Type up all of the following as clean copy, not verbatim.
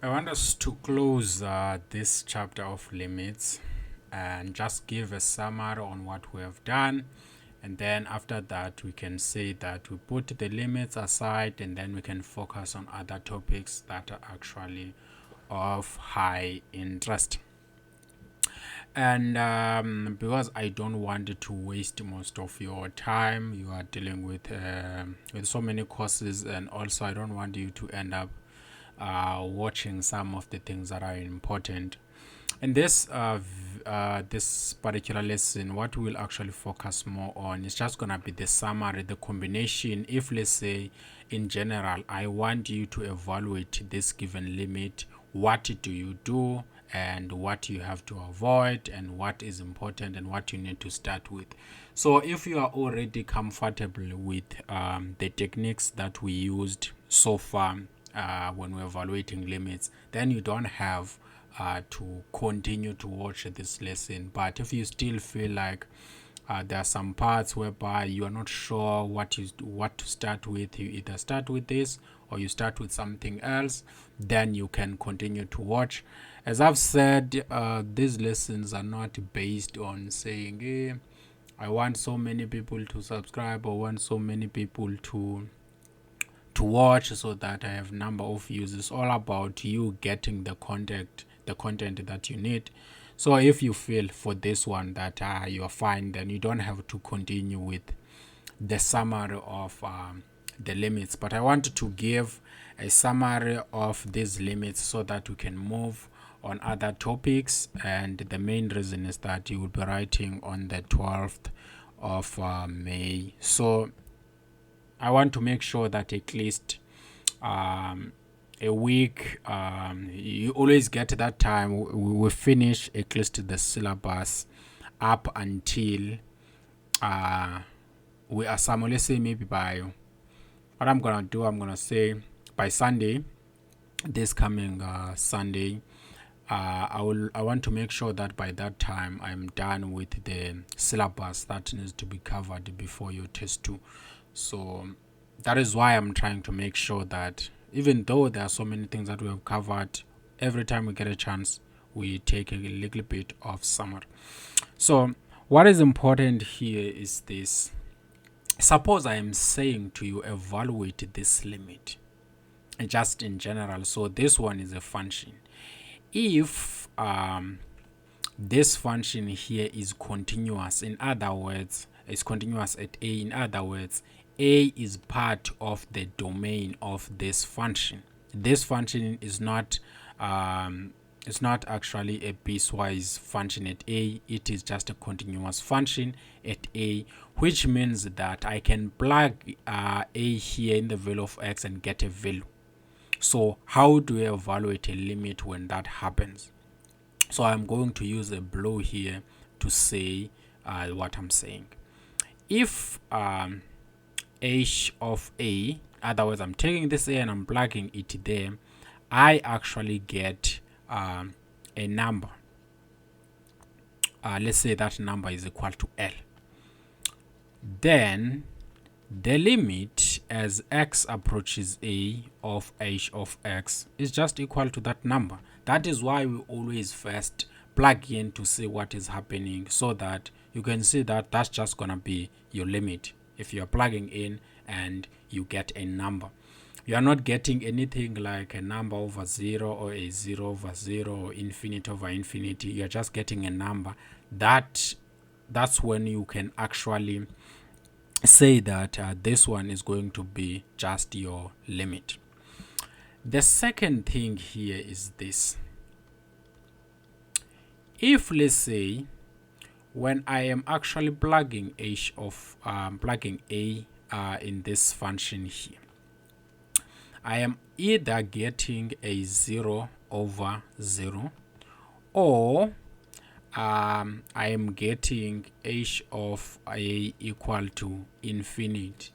I want us to close this chapter of limits and just give a summary on what we have done. And then after that, we can say that we put the limits aside and then we can focus on other topics that are actually of high interest. And because I don't want to waste most of your time, you are dealing with so many courses, and also I don't want you to end up watching some of the things that are important. In this particular lesson, what we'll actually focus more on is just gonna be the summary, the combination. If let's say in general, I want you to evaluate this given limit, what do you do, and what you have to avoid, and what is important, and what you need to start with. So if you are already comfortable with the techniques that we used so far when we're evaluating limits, then you don't have to continue to watch this lesson. But if you still feel like there are some parts whereby you are not sure what to start with, you either start with this or you start with something else, then you can continue to watch. As I've said, these lessons are not based on saying, hey, I want so many people to subscribe or want so many people to watch so that I have number of views. It's all about you getting the content that you need. So if you feel for this one that you're fine, then you don't have to continue with the summary of the limits. But I wanted to give a summary of these limits so that we can move on other topics. And the main reason is that you will be writing on the 12th of May. So I want to make sure that at least a week, you always get that time. We finish at least the syllabus up until we are some, let's say maybe by what I'm gonna do, I'm gonna say by Sunday, this coming Sunday. I want to make sure that by that time I'm done with the syllabus that needs to be covered before your test 2. So that is why I'm trying to make sure that even though there are so many things that we have covered, every time we get a chance, we take a little bit of summary. So what is important here is this. Suppose I am saying to you, evaluate this limit, just in general. So this one is a function. If this function here is continuous, in other words, is continuous at a, in other words, a is part of the domain of this function. This function is not it's not actually a piecewise function at a, it is just a continuous function at a, which means that I can plug a here in the value of x and get a value. So how do I evaluate a limit when that happens? So I'm going to use a blue here to say what I'm saying. If h of a, otherwise I'm taking this a and I'm plugging it there, I actually get a number. Let's say that number is equal to L. Then the limit as x approaches a of h of x is just equal to that number. That is why we always first plug in to see what is happening, so that you can see that that's just gonna be your limit. If you're plugging in and you get a number, you are not getting anything like a number over 0 or a 0 over 0 or infinity over infinity. You're just getting a number. That's when you can actually say that this one is going to be just your limit. The second thing here is this. If let's say when I am actually plugging h of plugging a in this function here, I am either getting a 0 over 0 or I am getting h of a equal to infinity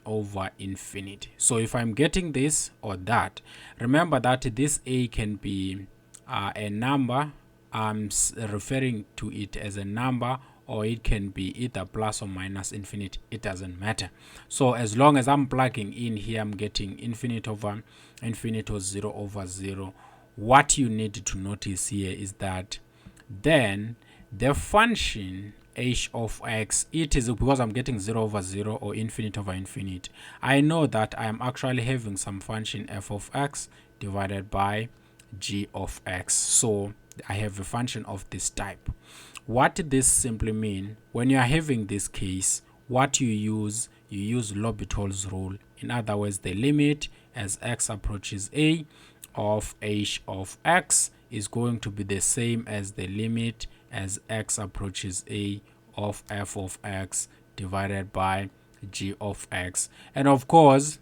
over infinity. So if I'm getting this or that, remember that this a can be a number. I'm referring to it as a number, or it can be either plus or minus infinity. It doesn't matter. So as long as I'm plugging in here, I'm getting infinite over infinite or 0 over 0. What you need to notice here is that then the function h of x, it is because I'm getting 0 over 0 or infinite over infinite. I know that I am actually having some function f of x divided by g of x. So I have a function of this type. What this simply mean, when you are having this case, what you use L'Hopital's rule. In other words, the limit as x approaches a of h of x is going to be the same as the limit as x approaches a of f of x divided by g of x. And of course,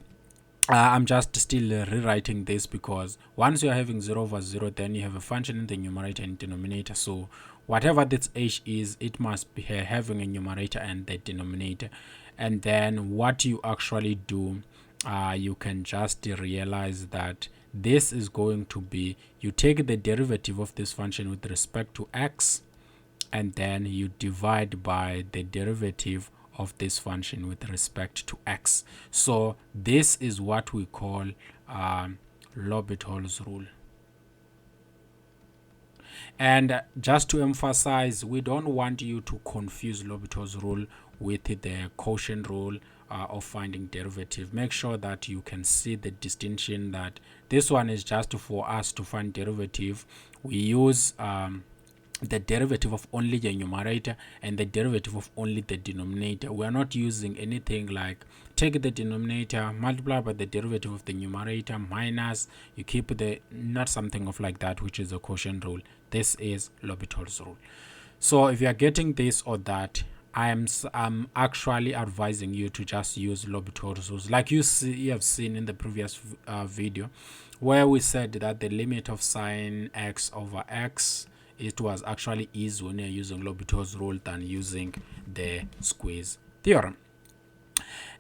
I'm just still rewriting this because once you're having 0 over 0, then you have a function in the numerator and denominator. So whatever this h is, it must be having a numerator and the denominator. And then what you actually do, you can just realize that this is going to be, you take the derivative of this function with respect to x, and then you divide by the derivative of this function with respect to x. So this is what we call L'Hopital's rule. And just to emphasize, we don't want you to confuse L'Hopital's rule with the quotient rule of finding derivative. Make sure that you can see the distinction, that this one is just for us to find derivative. We use the derivative of only the numerator and the derivative of only the denominator. We are not using anything like take the denominator, multiply by the derivative of the numerator, minus, you keep the, not something of like that, which is a quotient rule. This is L'Hopital's rule. So if you are getting this or that, I'm actually advising you to just use L'Hopital's rules, like you have seen in the previous video, where we said that the limit of sine x over x, it was actually easier when you're using L'Hopital's rule than using the squeeze theorem.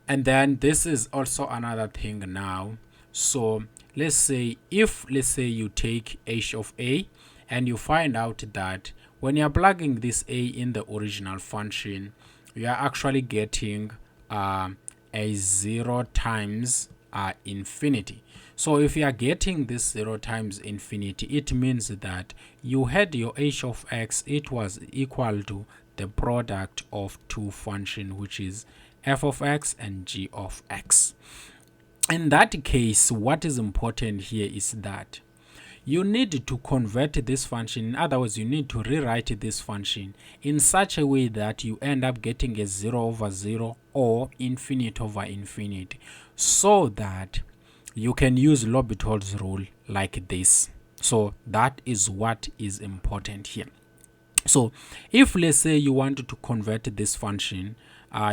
And then this is also another thing now. So let's say you take h of a and you find out that when you're plugging this a in the original function, you are actually getting a 0 times infinity. So if you are getting this 0 times infinity, it means that you had your h of x, it was equal to the product of two functions, which is f of x and g of x. In that case, what is important here is that you need to convert this function. In other words, you need to rewrite this function in such a way that you end up getting a 0 over 0 or infinite over infinite, so that you can use L'Hopital's rule like this. So that is what is important here. So if, let's say, you want to convert this function,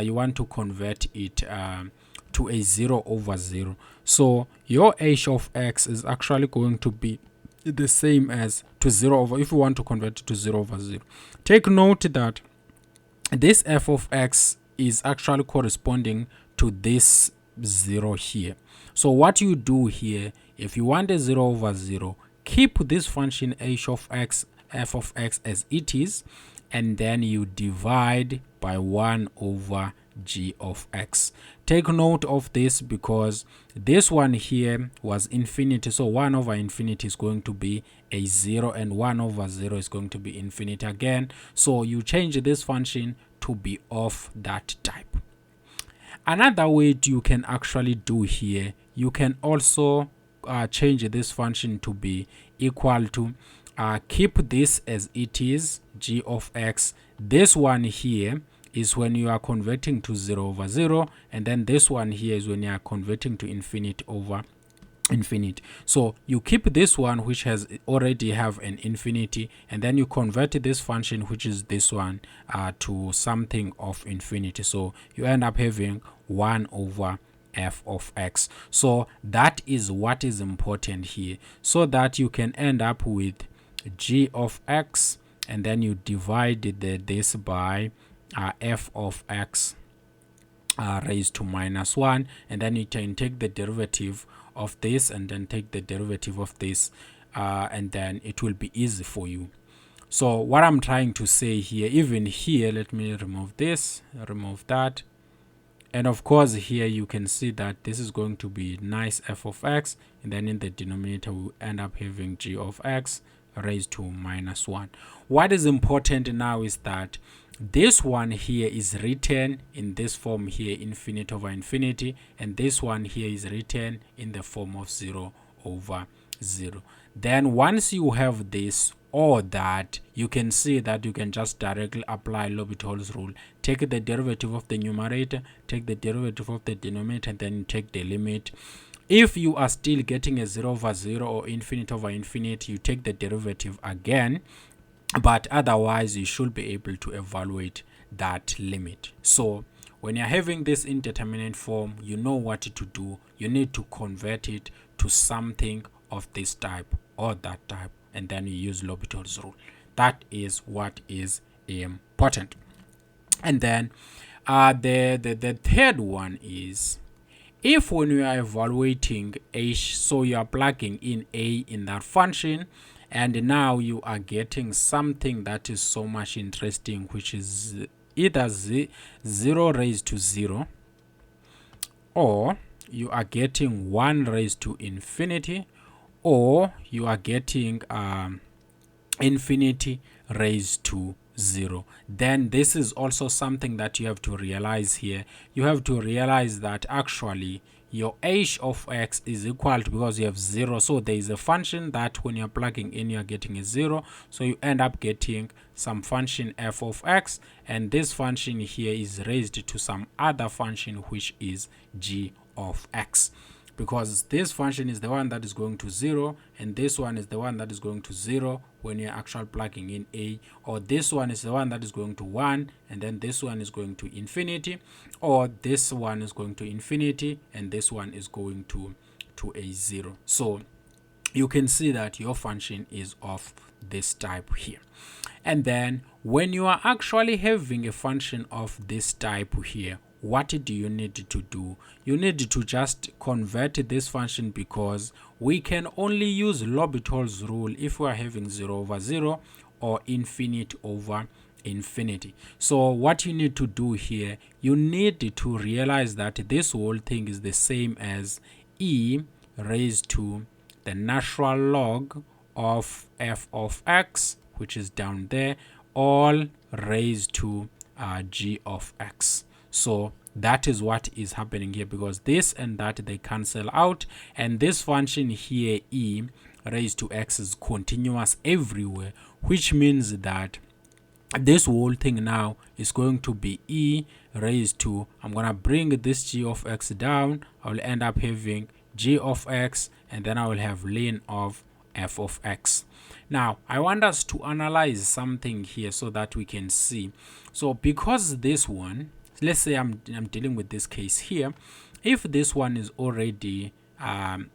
you want to convert it to a 0 over 0. So your h of x is actually going to be the same as to 0 over, if you want to convert it to 0 over 0. Take note that this f of x is actually corresponding to this 0 here. So what you do here, if you want a 0 over 0, keep this function h of x, f of x as it is, and then you divide by 1 over g of x. Take note of this because this one here was infinity, so 1 over infinity is going to be a 0, and 1 over 0 is going to be infinity again. So you change this function to be of that type. Another way you can actually do here, you can also change this function to be equal to, keep this as it is, g of x. This one here is when you are converting to 0 over 0, and then this one here is when you are converting to infinite over infinite. So you keep this one, which has already have an infinity, and then you convert this function, which is this one, to something of infinity. So you end up having 1 over f of x. So that is what is important here, so that you can end up with g of x, and then you divide this by f of x raised to minus 1, and then you can take the derivative of this and then take the derivative of this, and then it will be easy for you. So what I'm trying to say here, even here, let me remove this, remove that. And of course here you can see that this is going to be nice f of x, and then in the denominator we end up having g of x raised to minus 1. What is important now is that this one here is written in this form here, infinity over infinity, and this one here is written in the form of 0 over 0. Then once you have this or that, you can see that you can just directly apply L'Hopital's rule. Take the derivative of the numerator, take the derivative of the denominator, and then take the limit. If you are still getting a 0 over 0 or infinity over infinity, you take the derivative again, but otherwise you should be able to evaluate that limit. So when you're having this indeterminate form, you know what to do. You need to convert it to something of this type or that type, and then you use L'Hopital's rule. That is what is important. And then the third one is, if when you are evaluating h, so you are plugging in a in that function, and now you are getting something that is so much interesting, which is either 0 raised to 0, or you are getting 1 raised to infinity, or you are getting infinity raised to 0. Then this is also something that you have to realize here. You have to realize that actually your h of x is equal to, because you have 0, so there is a function that when you're plugging in you're getting a 0, so you end up getting some function f of x, and this function here is raised to some other function which is g of x, because this function is the one that is going to 0, and this one is the one that is going to 0 when you're actually plugging in a, or this one is the one that is going to 1, and then this one is going to infinity, or this one is going to infinity, and this one is going to a 0. So you can see that your function is of this type here. And then when you are actually having a function of this type here, what do you need to do? You need to just convert this function, because we can only use L'Hopital's rule if we are having 0 over 0 or infinite over infinity. So what you need to do here, you need to realize that this whole thing is the same as e raised to the natural log of f of x, which is down there, all raised to g of x. So that is what is happening here, because this and that, they cancel out, and this function here, e raised to x, is continuous everywhere, which means that this whole thing now is going to be e raised to, I'm gonna bring this g of x down, I will end up having g of x, and then I will have ln of f of x. Now I want us to analyze something here so that we can see. So because this one, let's say I'm dealing with this case here, if this one is already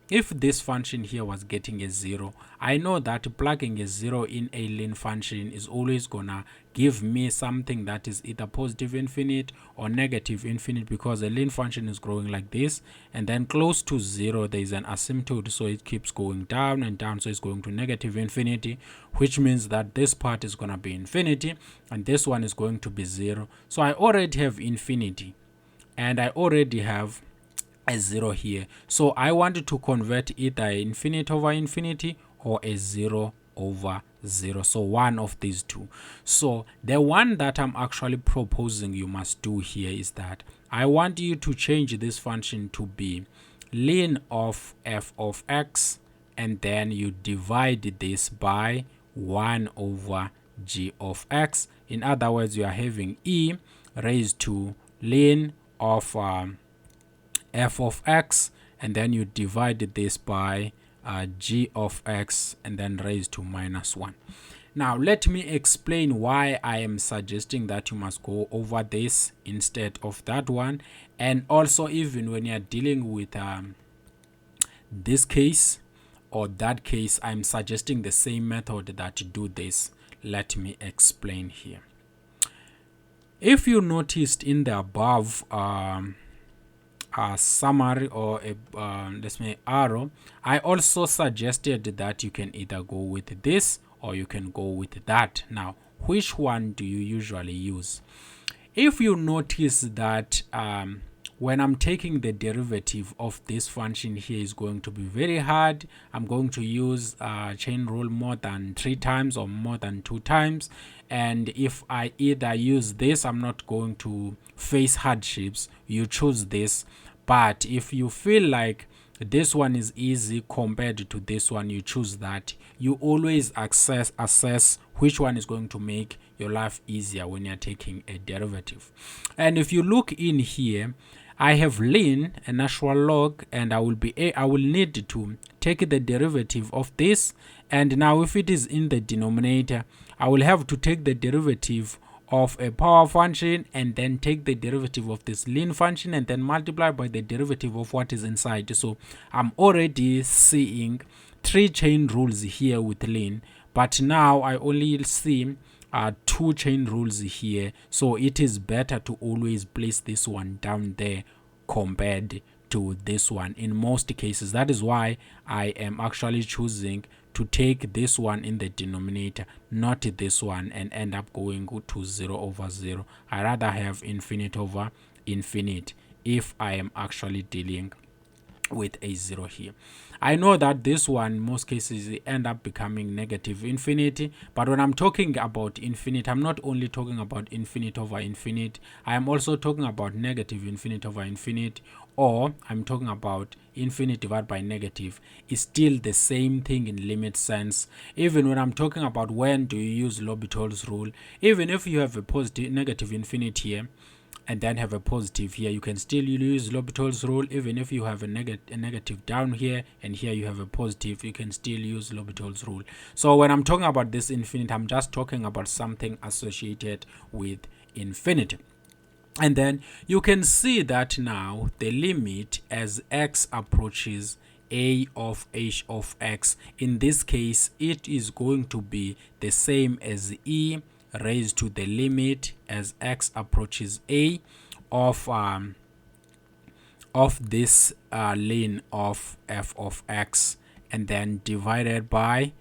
if this function here was getting a 0, I know that plugging a 0 in a ln function is always gonna give me something that is either positive infinite or negative infinite, because a ln function is growing like this, and then close to 0 there is an asymptote, so it keeps going down and down, so it's going to negative infinity, which means that this part is gonna be infinity and this one is going to be 0. So I already have infinity and I already have a 0 here, so I wanted to convert either infinity over infinity or a 0 over 0, so one of these two. So the one that I'm actually proposing you must do here is that I want you to change this function to be ln of f of x, and then you divide this by 1 over g of x. In other words, you are having e raised to ln of f of x, and then you divide this by g of x, and then raised to minus 1. Now let me explain why I am suggesting that you must go over this instead of that one, and also even when you are dealing with this case or that case, I'm suggesting the same method that you do this. Let me explain here. If you noticed in the above summary or let's say arrow, I also suggested that you can either go with this or you can go with that. Now, which one do you usually use? If you notice that when I'm taking the derivative of this function here is going to be very hard, I'm going to use chain rule more than 3 times or more than 2 times. And if I either use this, I'm not going to face hardships. You choose this. But if you feel like this one is easy compared to this one, you choose that. You always assess which one is going to make your life easier when you're taking a derivative. And if you look in here, I have ln, a natural log, and I will need to take the derivative of this. And now if it is in the denominator, I will have to take the derivative of a power function and then take the derivative of this ln function and then multiply by the derivative of what is inside. So I'm already seeing 3 chain rules here with ln, but now I only see 2 chain rules here. So it is better to always place this one down there compared to this one in most cases. That is why I am actually choosing to take this one in the denominator, not this one, and end up going to 0 over 0. I rather have infinite over infinite if I am actually dealing with a 0 here. I know that this one, in most cases, it end up becoming negative infinity, but when I'm talking about infinite, I'm not only talking about infinite over infinite, I am also talking about negative infinite over infinite, or I'm talking about infinite divided by negative. Is still the same thing in limit sense. Even when I'm talking about when do you use L'Hopital's rule, even if you have a positive negative infinite here and then have a positive here, you can still use L'Hopital's rule. Even if you have a negative down here and here you have a positive, you can still use L'Hopital's rule. So when I'm talking about this infinite, I'm just talking about something associated with infinity. And then you can see that now the limit as x approaches a of h of x, in this case it is going to be the same as e raised to the limit as x approaches a of this ln of f of x, and then divided by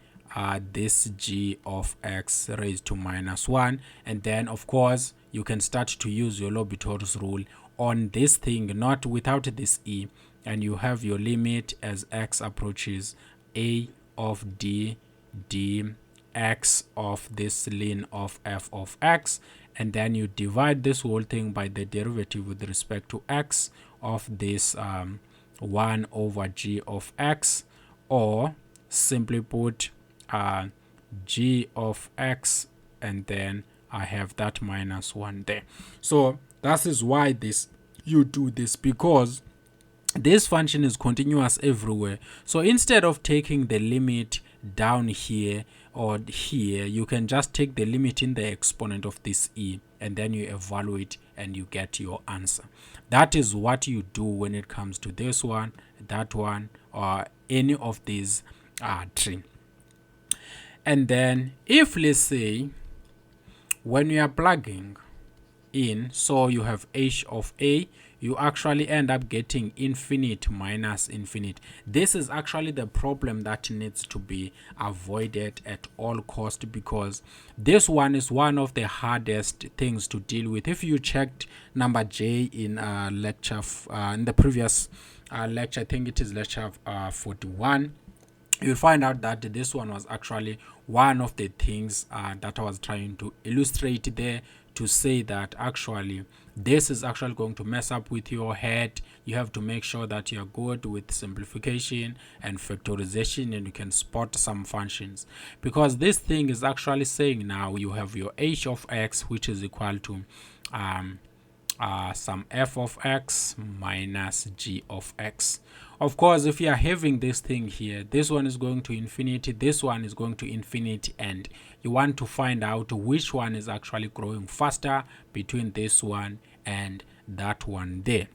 this g of x raised to minus 1. And then of course you can start to use your L'Hopital's rule on this thing, not without this e, and you have your limit as x approaches a of d dx of this ln of f of x, and then you divide this whole thing by the derivative with respect to x of this 1 over g of x, or simply put g of x, and then I have that minus 1 there. So that is why you do this, because this function is continuous everywhere. So instead of taking the limit down here or here, you can just take the limit in the exponent of this e, and then you evaluate and you get your answer. That is what you do when it comes to this one, that one, or any of these three. And then if, let's say, when you are plugging in, so you have h of a, you actually end up getting infinite minus infinite. This is actually the problem that needs to be avoided at all cost, because this one is one of the hardest things to deal with. If you checked number J in lecture in the previous lecture, I think it is lecture 41, you'll find out that this one was actually one of the things that I was trying to illustrate there, to say that actually this is actually going to mess up with your head. You have to make sure that you're good with simplification and factorization, and you can spot some functions, because this thing is actually saying now you have your h of x, which is equal to some f of x minus g of x. Of course, if you are having this thing here, this one is going to infinity, this one is going to infinity, and you want to find out which one is actually growing faster between this one and that one there.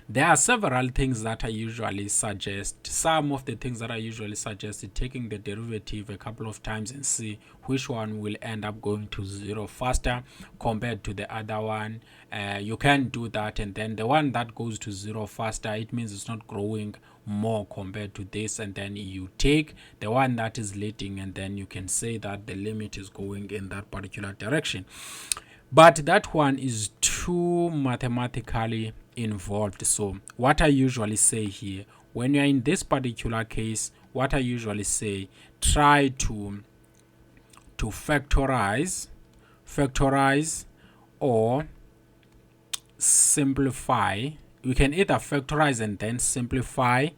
There are several things that I usually suggest. Some of the things that I usually suggest is taking the derivative a couple of times and see which one will end up going to 0 faster compared to the other one. You can do that, and then the one that goes to 0 faster, it means it's not growing more compared to this, and then you take the one that is leading, and then you can say that the limit is going in that particular direction. But that one is too mathematically involved. So what I usually say here, when you're in this particular case, what I usually say, try to factorize or simplify. You can either factorize and then simplify,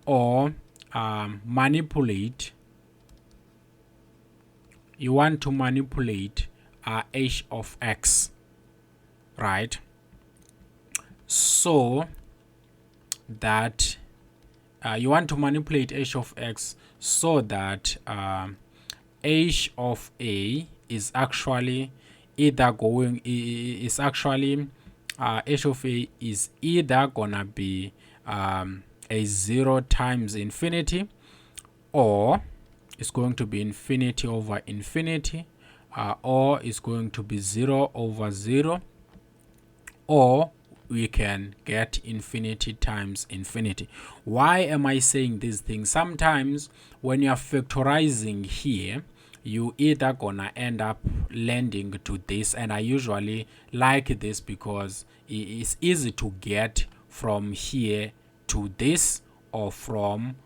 or manipulate. You want to manipulate h of x, right? So that you want to manipulate h of x so that h of a is actually either going is actually h of a is either gonna be a 0 times infinity, or it's going to be infinity over infinity, or it's going to be 0 over 0, or we can get infinity times infinity. Why am I saying these things? Sometimes when you are factorizing here, you either gonna end up landing to this, and I usually like this because it's easy to get from here to this, or from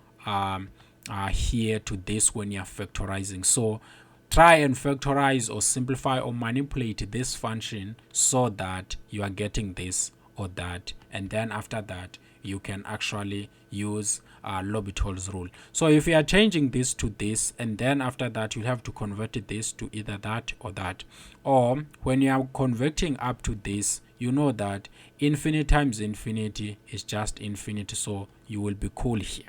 here to this when you're factorizing. So try and factorize or simplify or manipulate this function so that you are getting this or that, and then after that you can actually use L'Hopital's rule. So if you are changing this to this, and then after that you have to convert this to either that or that, or when you are converting up to this, you know that infinity times infinity is just infinity, so you will be cool here.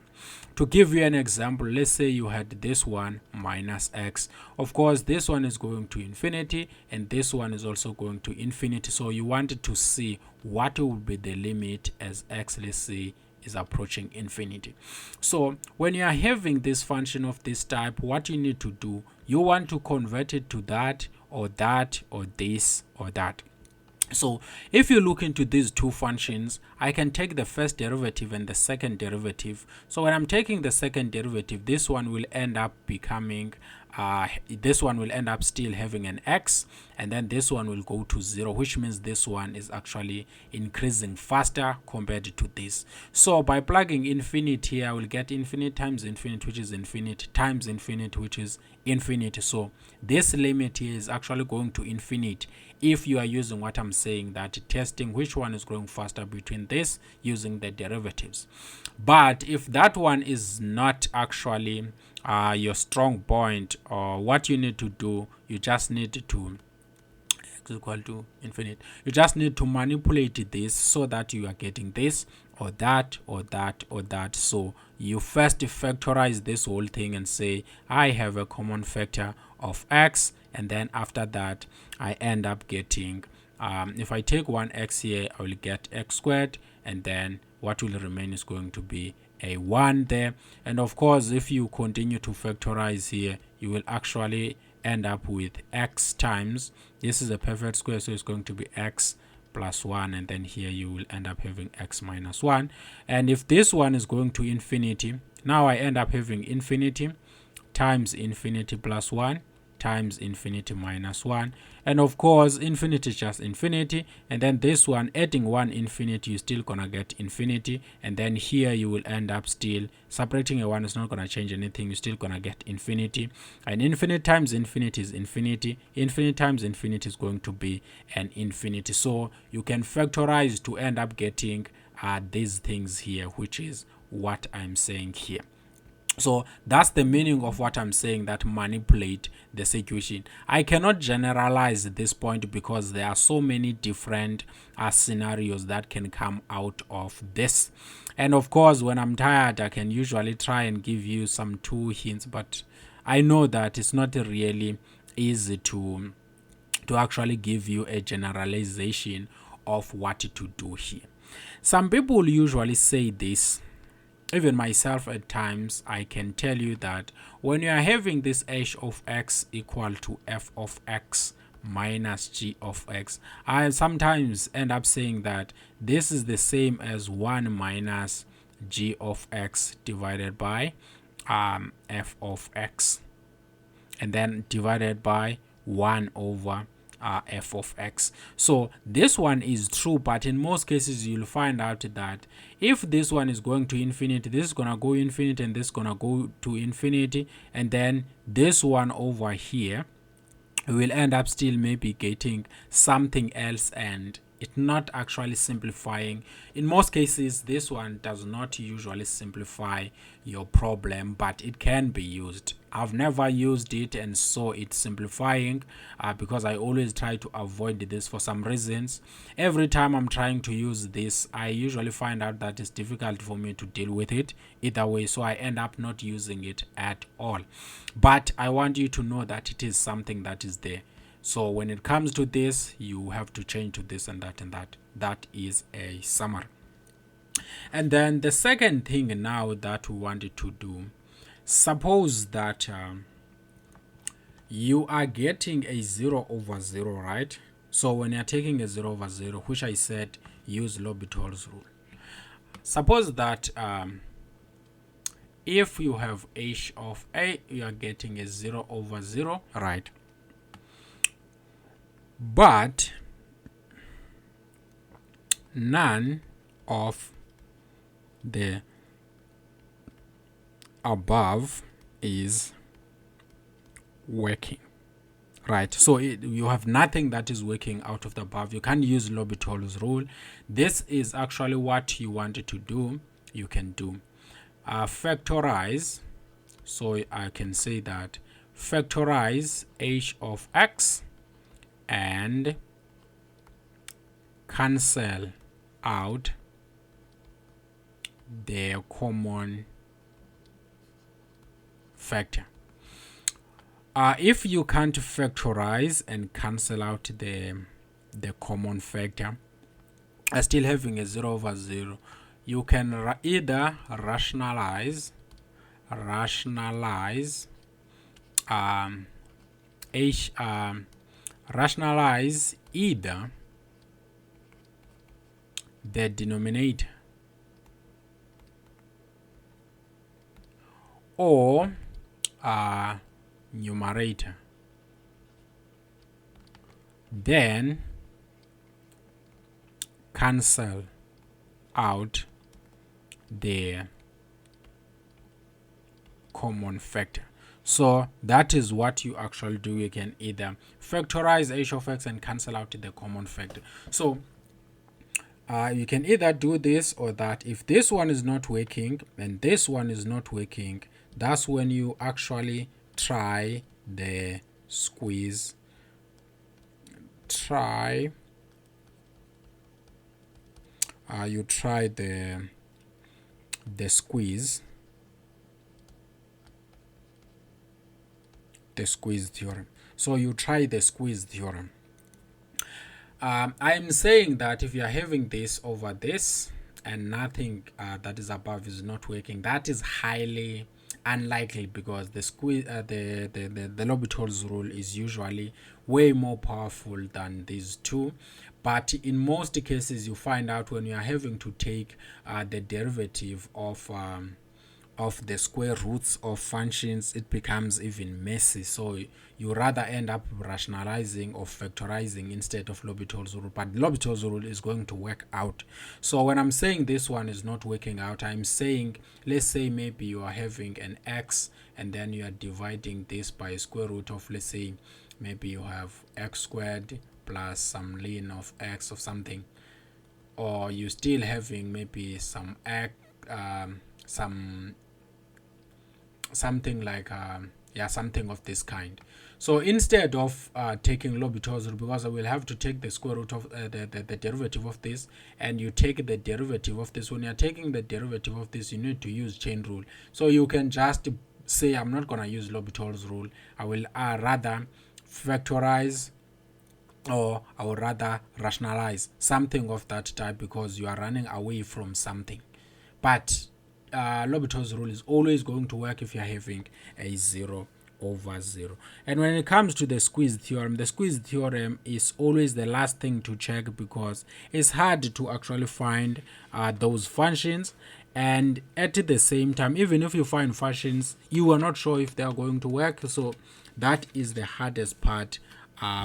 To give you an example, let's say you had this one minus x. Of course, this one is going to infinity, and this one is also going to infinity. So you wanted to see what will be the limit as x, let's say, is approaching infinity. So when you are having this function of this type, what you need to do, you want to convert it to that or that or this or that. So if you look into these two functions, I can take the first derivative and the second derivative. So when I'm taking the second derivative, this one will end up becoming this one will end up still having an x, and then this one will go to 0, which means this one is actually increasing faster compared to this. So by plugging infinity here, I will get infinity times infinity, which is infinity, times infinity, which is infinity. So this limit here is actually going to infinity if you are using what I'm saying, that testing which one is growing faster between this using the derivatives. But if that one is not actually your strong point, or what you need to do, you just need to x equal to infinite. You just need to manipulate this so that you are getting this or that or that or that. So you first factorize this whole thing and say I have a common factor of x, and then after that I end up getting if I take one x here, I will get x squared, and then what will remain is going to be a 1 there. And of course, if you continue to factorize here, you will actually end up with x times, this is a perfect square, so it's going to be x plus 1, and then here you will end up having x minus 1. And if this one is going to infinity, now I end up having infinity times infinity plus 1 times infinity minus 1, and of course infinity is just infinity, and then this one, adding 1 infinity, you're still gonna get infinity, and then here you will end up still separating a 1 is not gonna change anything, you're still gonna get infinity, and infinity times infinity is infinity, infinity times infinity is going to be an infinity. So you can factorize to end up getting these things here, which is what I'm saying here. So that's the meaning of what I'm saying, that manipulate this equation. I cannot generalize this point because there are so many different scenarios that can come out of this. And of course, when I'm tired, I can usually try and give you some 2 hints, but I know that it's not really easy to actually give you a generalization of what to do here. Some people usually say this. Even myself at times, I can tell you that when you are having this h of x equal to f of x minus g of x, I sometimes end up saying that this is the same as 1 minus g of x divided by f of x, and then divided by 1 over f of x. So this one is true, but in most cases you'll find out that if this one is going to infinity, this is gonna go infinity, and this is gonna go to infinity, and then this one over here will end up still maybe getting something else, and it's not actually simplifying. In most cases, this one does not usually simplify your problem, but it can be used. I've never used it and saw it simplifying because I always try to avoid this for some reasons. Every time I'm trying to use this, I usually find out that it's difficult for me to deal with it either way, so I end up not using it at all. But I want you to know that it is something that is there. So when it comes to this, you have to change to this and that and that. That is a summary. And then the second thing now that we wanted to do, suppose that you are getting a 0 over 0, right? So when you're taking a 0 over 0, which I said use L'Hopital's rule. Suppose that if you have h of a, you are getting a 0 over 0, right? But none of the above is working, right? So you have nothing that is working out of the above. You can't use L'Hopital's rule. This is actually what you wanted to do. You can do factorize. So I can say that factorize h of x and cancel out the common factor. If you can't factorize and cancel out the common factor, still having a 0 over 0, you can either rationalize rationalize either the denominator or numerator, then cancel out the common factor. So that is what you actually do. You can either factorize h of x and cancel out the common factor. So you can either do this or that. If this one is not working and this one is not working, that's when you actually try the squeeze. You try the squeeze. The squeeze theorem. So you try the squeeze theorem. I'm saying that if you are having this over this and nothing that is above is not working, that is highly unlikely, because the squeeze the L'Hopital's rule is usually way more powerful than these two. But in most cases, you find out when you are having to take the derivative of the square roots of functions, it becomes even messy. So you rather end up rationalizing or factorizing instead of L'Hopital's rule. But L'Hopital's rule is going to work out. So when I'm saying this one is not working out, I'm saying, let's say maybe you are having an x and then you are dividing this by a square root of, let's say maybe you have x squared plus some ln of x of something, or you still having maybe some x something like something of this kind. So instead of taking L'Hopital's rule, because I will have to take the square root of the derivative of this, and you take the derivative of this, when you're taking the derivative of this, you need to use chain rule. So you can just say, I'm not going to use L'Hopital's rule. I will rather factorize, or I would rather rationalize something of that type, because you are running away from something. But L'Hopital's rule is always going to work if you're having a 0 over 0. And when it comes to the squeeze theorem, the squeeze theorem is always the last thing to check, because it's hard to actually find those functions, And at the same time, even if you find functions, you are not sure if they are going to work. So that is the hardest part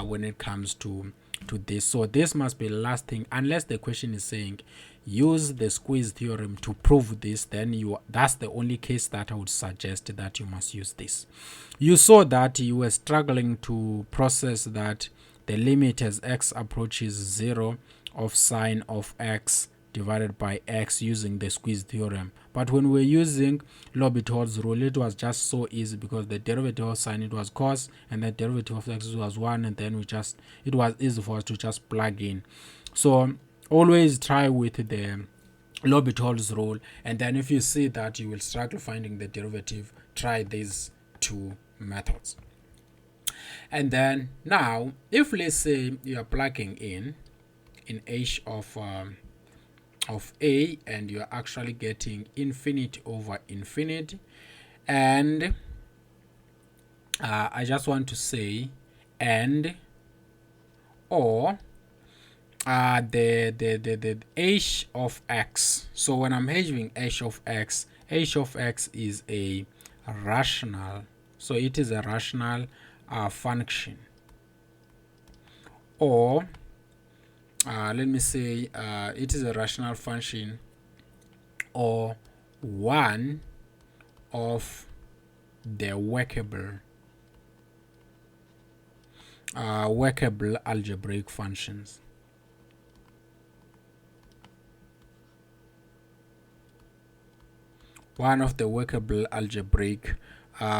when it comes to this. So this must be the last thing, unless the question is saying use the squeeze theorem to prove this, then that's the only case that I would suggest that you must use this. You saw that you were struggling to process that the limit as x approaches 0 of sine of x divided by x using the squeeze theorem. But when we're using L'Hopital's rule, it was just so easy because the derivative of sine, it was cos, and the derivative of x was 1, and then it was easy for us to just plug in. So always try with the L'Hopital's rule, and then if you see that you will struggle finding the derivative, try these two methods. And then now, if let's say you are plugging in h of a, and you're actually getting infinity over infinity, and I just want to say and or the h of x. So when I'm having h of x is a rational, so it is a rational function, or let me say it is a rational function, or one of the workable algebraic functions. One of the workable algebraic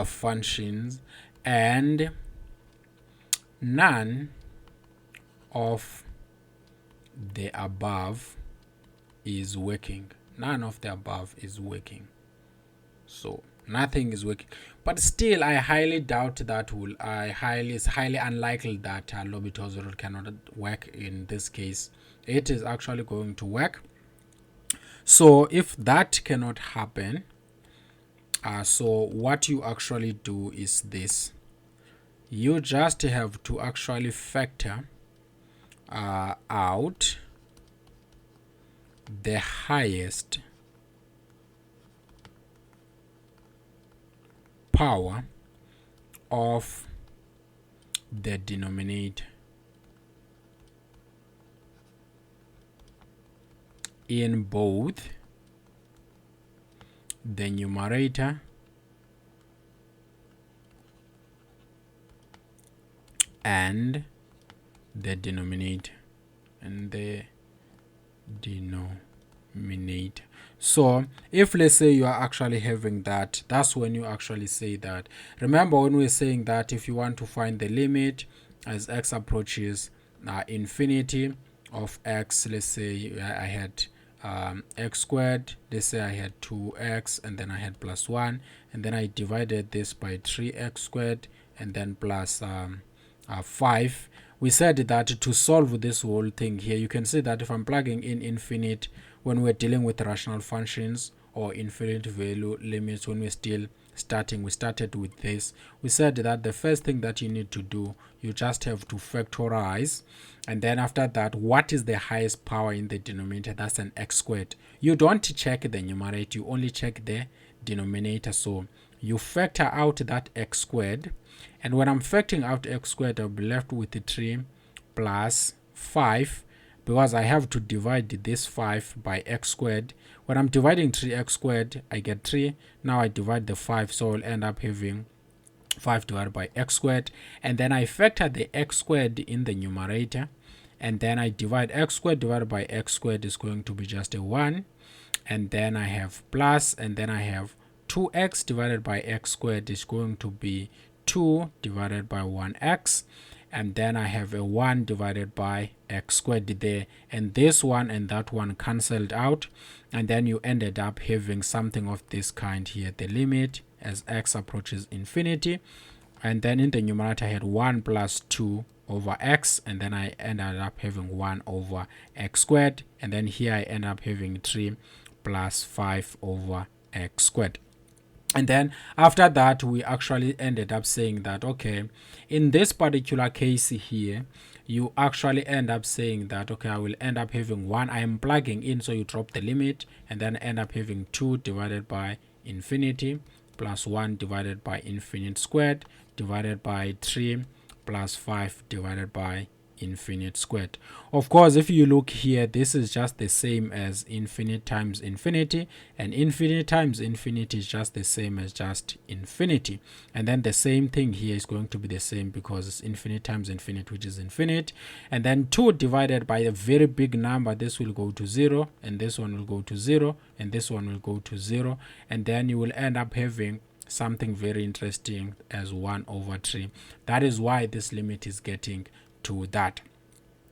functions, and none of the above is working. None of the above is working. So nothing is working. But still, I highly doubt that it's highly unlikely that L'Hopital's rule cannot work in this case. It is actually going to work. So if that cannot happen, so what you actually do is this. You just have to actually factor out the highest power of the denominator in both the numerator and the denominator. So if let's say you are actually having that, that's when you actually say that. Remember when we're saying that if you want to find the limit as x approaches infinity of x, let's say I had x squared, let's say I had 2x and then I had plus 1, and then I divided this by 3x squared and then plus 5. We said that to solve this whole thing here, you can see that if I'm plugging in infinite when we're dealing with rational functions, or infinite value limits when we're still starting, we started with this. We said that the first thing that you need to do, you just have to factorize, and then after that, what is the highest power in the denominator? That's an x squared. You don't check the numerator, you only check the denominator. So you factor out that x squared, and when I'm factoring out x squared, I'll be left with 3 plus 5, because I have to divide this 5 by x squared. When I'm dividing 3x squared, I get 3. Now I divide the 5, so I'll end up having 5 divided by x squared. And then I factor the x squared in the numerator, and then I divide x squared divided by x squared is going to be just a 1. And then I have plus, and then I have 2x divided by x squared is going to be 2 divided by 1x. And then I have a 1 divided by x squared there, and this one and that one cancelled out, and then you ended up having something of this kind here, the limit as x approaches infinity, and then in the numerator I had 1 plus 2 over x, and then I ended up having 1 over x squared, and then here I end up having 3 plus 5 over x squared. And then after that, we actually ended up saying that, okay, in this particular case here, you actually end up saying that, okay, I will end up having 1. I am plugging in, so you drop the limit, and then end up having 2 divided by infinity plus 1 divided by infinite squared divided by 3 plus 5 divided by infinite squared. Of course, if you look here, this is just the same as infinite times infinity, and infinity times infinity is just the same as just infinity. And then the same thing here is going to be the same because it's infinite times infinite, which is infinite. And then 2 divided by a very big number, this will go to 0, and this one will go to 0, and this one will go to 0, and then you will end up having something very interesting as 1 over 3. That is why this limit is getting to that.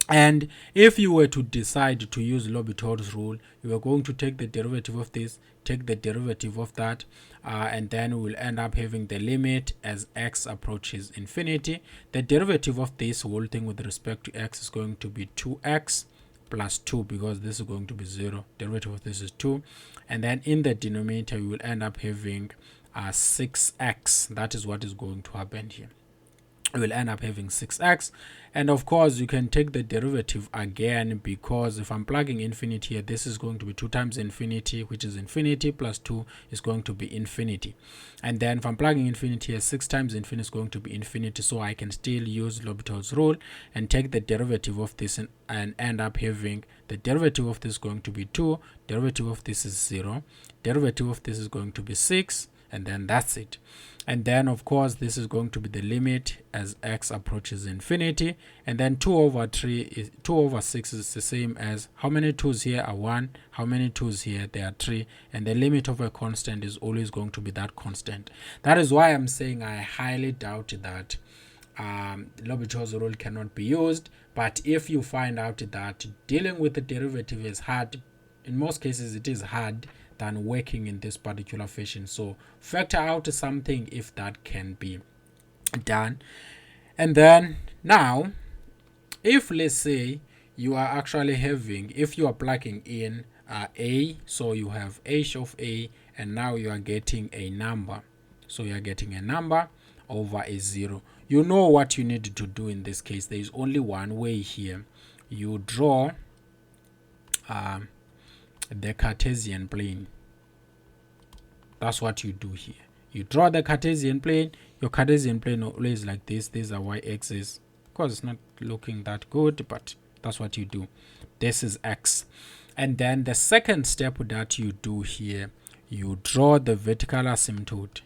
And if you were to decide to use L'Hopital's rule, you are going to take the derivative of this, take the derivative of that, and then we'll end up having the limit as x approaches infinity. The derivative of this whole thing with respect to x is going to be 2x plus 2, because this is going to be 0. Derivative of this is 2. And then in the denominator, we will end up having 6x. That is what is going to happen here. We will end up having 6x, and of course you can take the derivative again, because if I'm plugging infinity here, this is going to be 2 times infinity, which is infinity, plus 2 is going to be infinity. And then if I'm plugging infinity here, 6 times infinity is going to be infinity, so I can still use L'Hopital's rule and take the derivative of this and end up having the derivative of this is going to be 2, derivative of this is 0, derivative of this is going to be 6, and then that's it. And then of course this is going to be the limit as x approaches infinity, and then 2 over 6 is the same as, how many 2's here are 1, how many 2's here there are 3, and the limit of a constant is always going to be that constant. That is why I'm saying I highly doubt that L'Hopital's rule cannot be used. But if you find out that dealing with the derivative is hard, in most cases it is hard than working in this particular fashion, so factor out something if that can be done. And then now, if let's say you are actually having, if you are plugging in a, so you have h of a, and now you are getting a number, so you are getting a number over a 0. You know what you need to do in this case. There is only one way here. You draw the Cartesian plane. That's what you do here. You draw the Cartesian plane. Your Cartesian plane always like this. These are y-axis. Of course, it's not looking that good, but that's what you do. This is x. And then the second step that you do here, you draw the vertical asymptote.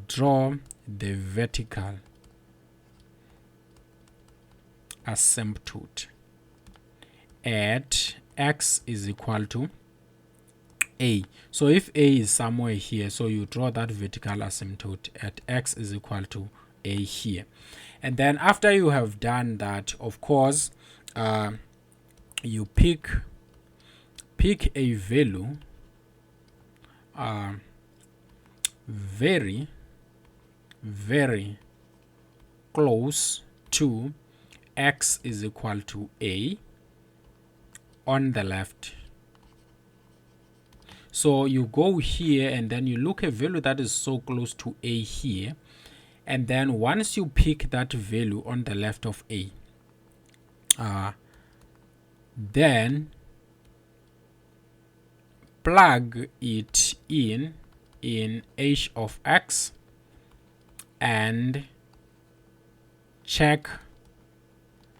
Draw the vertical asymptote at x is equal to a. So if a is somewhere here, so you draw that vertical asymptote at x is equal to a here. And then after you have done that, of course, you pick a value very, very close to x is equal to a on the left. So you go here and then you look a value that is so close to a here, and then once you pick that value on the left of a, then plug it in h of x and check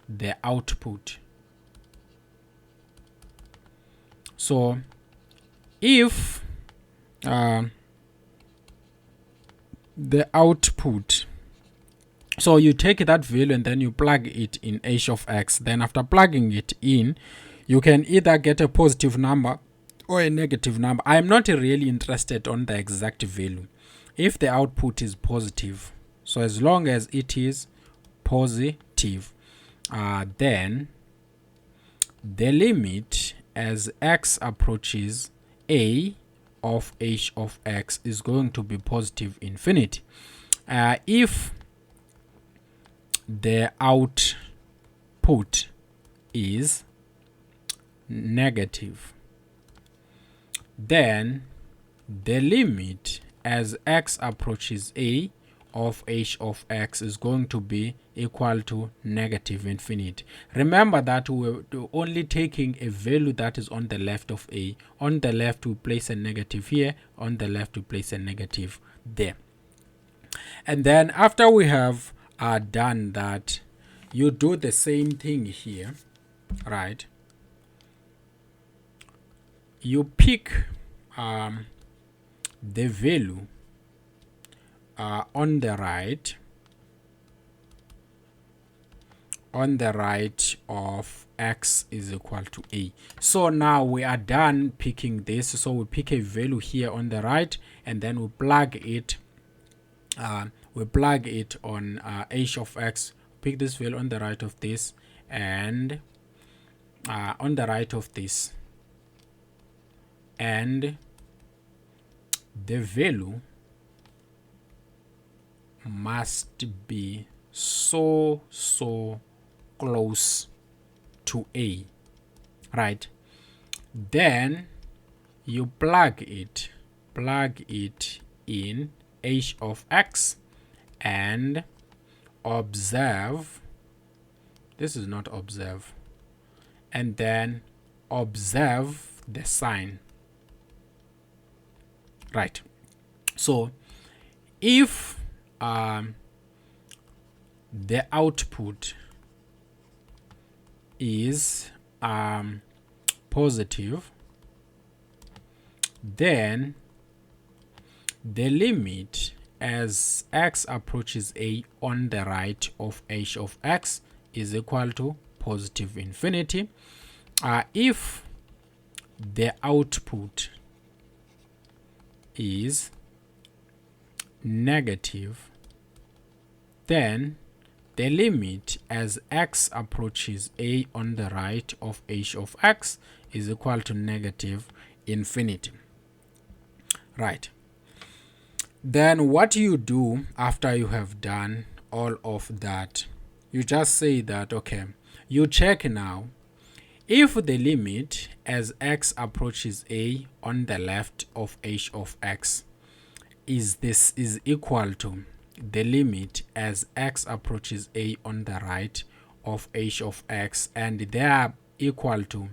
the output. So if the output, so you take that value and then you plug it in h of x, then after plugging it in, you can either get a positive number or a negative number. I am not really interested on the exact value. If the output is positive, so as long as it is positive, then the limit as x approaches a of h of x is going to be positive infinity. If the output is negative, then the limit as x approaches a of h of x is going to be equal to negative infinity. Remember that we're only taking a value that is on the left of a. On the left we place a negative here, on the left we place a negative there. And then after we have done that, you do the same thing here, right? You pick the value on the right of x is equal to a. So now we are done picking this. So we pick a value here on the right, and then we plug it on h of x. Pick this value on the right of this, and on the right of this, and the value must be so close to a, right? Then you plug it in h of x and observe. This is not observe. And then observe the sign, right? So if the output is positive, then the limit as x approaches a on the right of h of x is equal to positive infinity. If the output is negative, then the limit as x approaches a on the right of h of x is equal to negative infinity, right? Then what you do after you have done all of that, you just say that, okay, you check now if the limit as x approaches a on the left of h of x is equal to the limit as x approaches a on the right of h of x, and they are equal to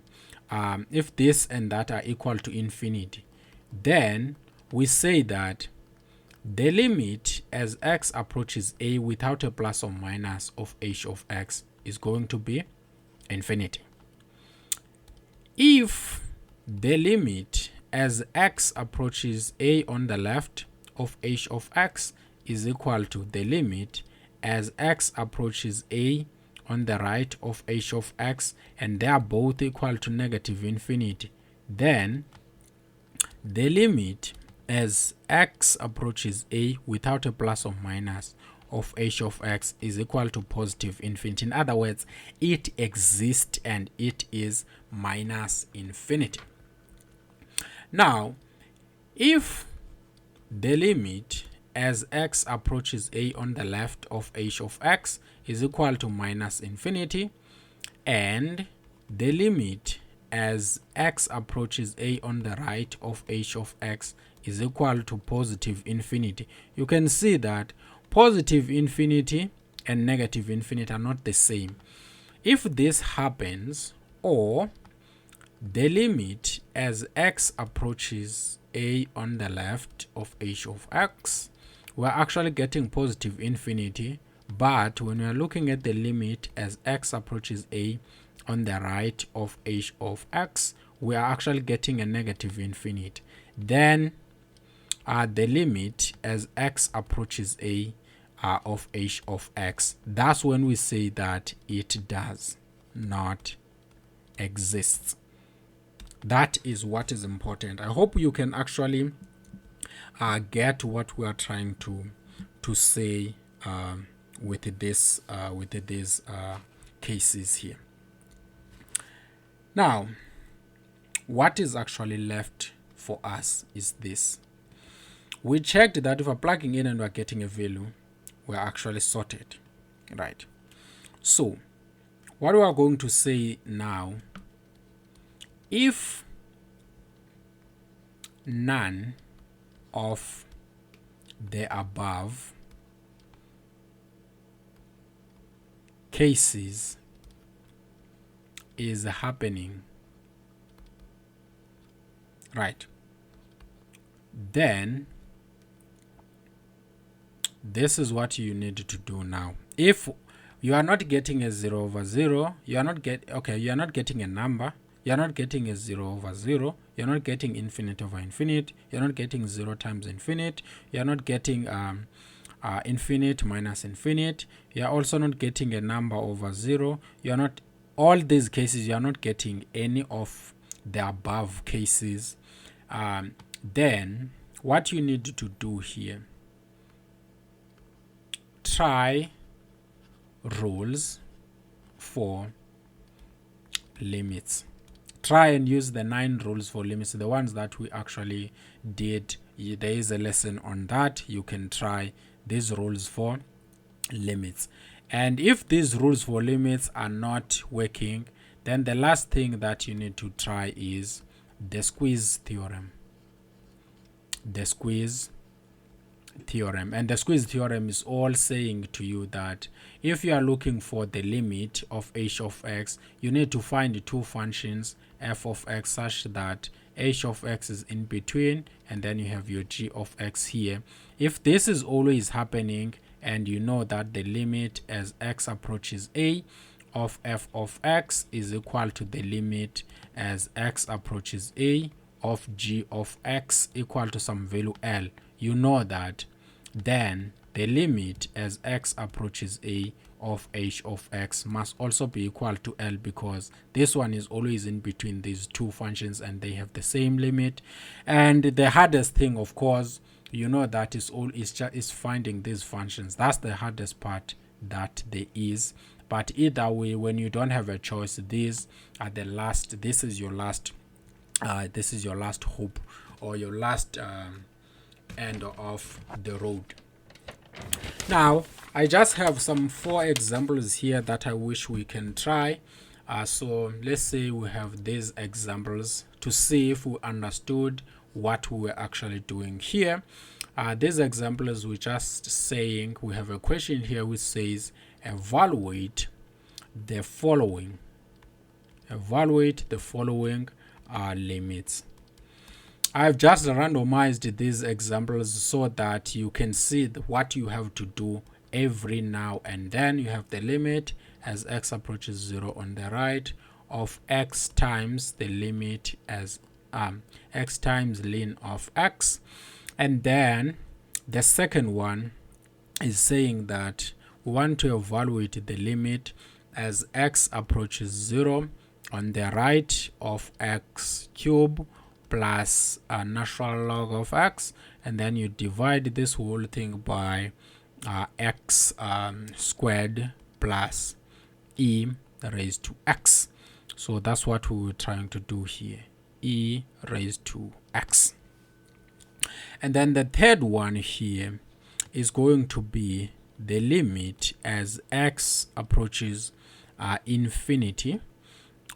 if this and that are equal to infinity, then we say that the limit as x approaches a without a plus or minus of h of x is going to be infinity. If the limit as x approaches a on the left of h of x is equal to the limit as x approaches a on the right of h of x, and they are both equal to negative infinity, then the limit as x approaches a without a plus or minus of h of x is equal to positive infinity. In other words, it exists and it is minus infinity. Now, if the limit as x approaches a on the left of h of x is equal to minus infinity, and the limit as x approaches a on the right of h of x is equal to positive infinity, you can see that positive infinity and negative infinity are not the same. If this happens, or the limit as x approaches a on the left of h of x, we're actually getting positive infinity, but when we're looking at the limit as x approaches a on the right of h of x, we are actually getting a negative infinity. Then the limit as x approaches a of h of x, that's when we say that it does not exist. That is what is important. I hope you can actually get what we are trying to say with these cases here. Now, what is actually left for us is this. We checked that if we're plugging in and we're getting a value, we're actually sorted, right? So what we are going to say now, if none of the above cases is happening, right, then this is what you need to do now. If you are not getting a 0 over 0, you are not getting a number, you're not getting a 0 over 0, you're not getting infinite over infinite, you're not getting 0 times infinite, you're not getting infinite minus infinite, you're also not getting a number over 0, you're not, all these cases you are not getting any of the above cases, then what you need to do here, try rules for limits. Try and use the 9 rules for limits, the ones that we actually did. There is a lesson on that. You can try these rules for limits, and if these rules for limits are not working, then the last thing that you need to try is the squeeze theorem. The squeeze theorem, and the squeeze theorem is all saying to you that if you are looking for the limit of h of x, you need to find two functions f of x such that h of x is in between, and then you have your g of x here. If this is always happening, and you know that the limit as x approaches a of f of x is equal to the limit as x approaches a of g of x equal to some value L, you know that then the limit as x approaches a of h of x must also be equal to L, because this one is always in between these two functions and they have the same limit. And the hardest thing, of course, you know, that is finding these functions. That's the hardest part that there is. But either way, when you don't have a choice, these are the last, this is your last hope, or your last end of the road. Now I just have some 4 examples here that I wish we can try. So let's say we have these examples to see if we understood what we were actually doing here. These examples, we're just saying we have a question here which says evaluate the following limits. I've just randomized these examples so that you can see what you have to do every now and then. You have the limit as x approaches 0 on the right of x times the limit as x times ln of x, and then the second one is saying that we want to evaluate the limit as x approaches 0 on the right of x cubed plus a natural log of x, and then you divide this whole thing by x squared plus e raised to x. So that's what we were trying to do here, e raised to x. And then the third one here is going to be the limit as x approaches infinity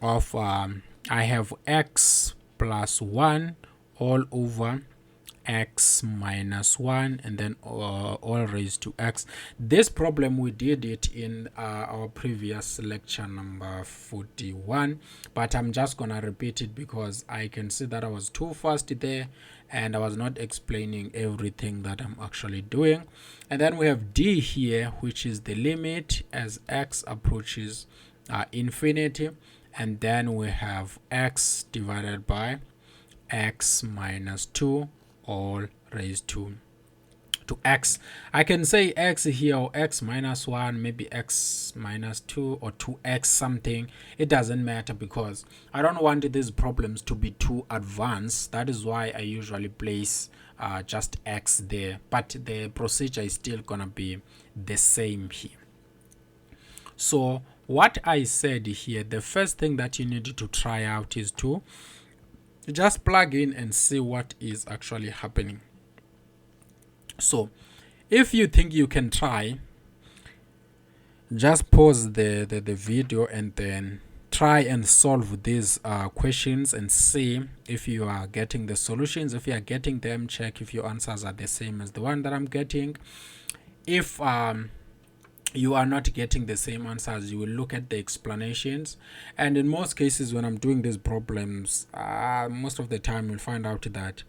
of I have x plus 1 all over x minus 1, and then all raised to x. This problem we did it in our previous lecture number 41, but I'm just gonna repeat it because I can see that I was too fast there and I was not explaining everything that I'm actually doing. And then we have d here, which is the limit as x approaches infinity, and then we have x divided by x minus 2 all raised to x. I can say x here, or x minus 1, maybe x minus 2, or 2x something. It doesn't matter because I don't want these problems to be too advanced. That is why I usually place just x there, but the procedure is still gonna be the same here. So what I said here, the first thing that you need to try out is to just plug in and see what is actually happening. So if you think you can try, just pause the video and then try and solve these questions and see if you are getting the solutions. If you are getting them, check if your answers are the same as the one that I'm getting. If you are not getting the same answers, you will look at the explanations. And in most cases, when I'm doing these problems, most of the time you'll find out that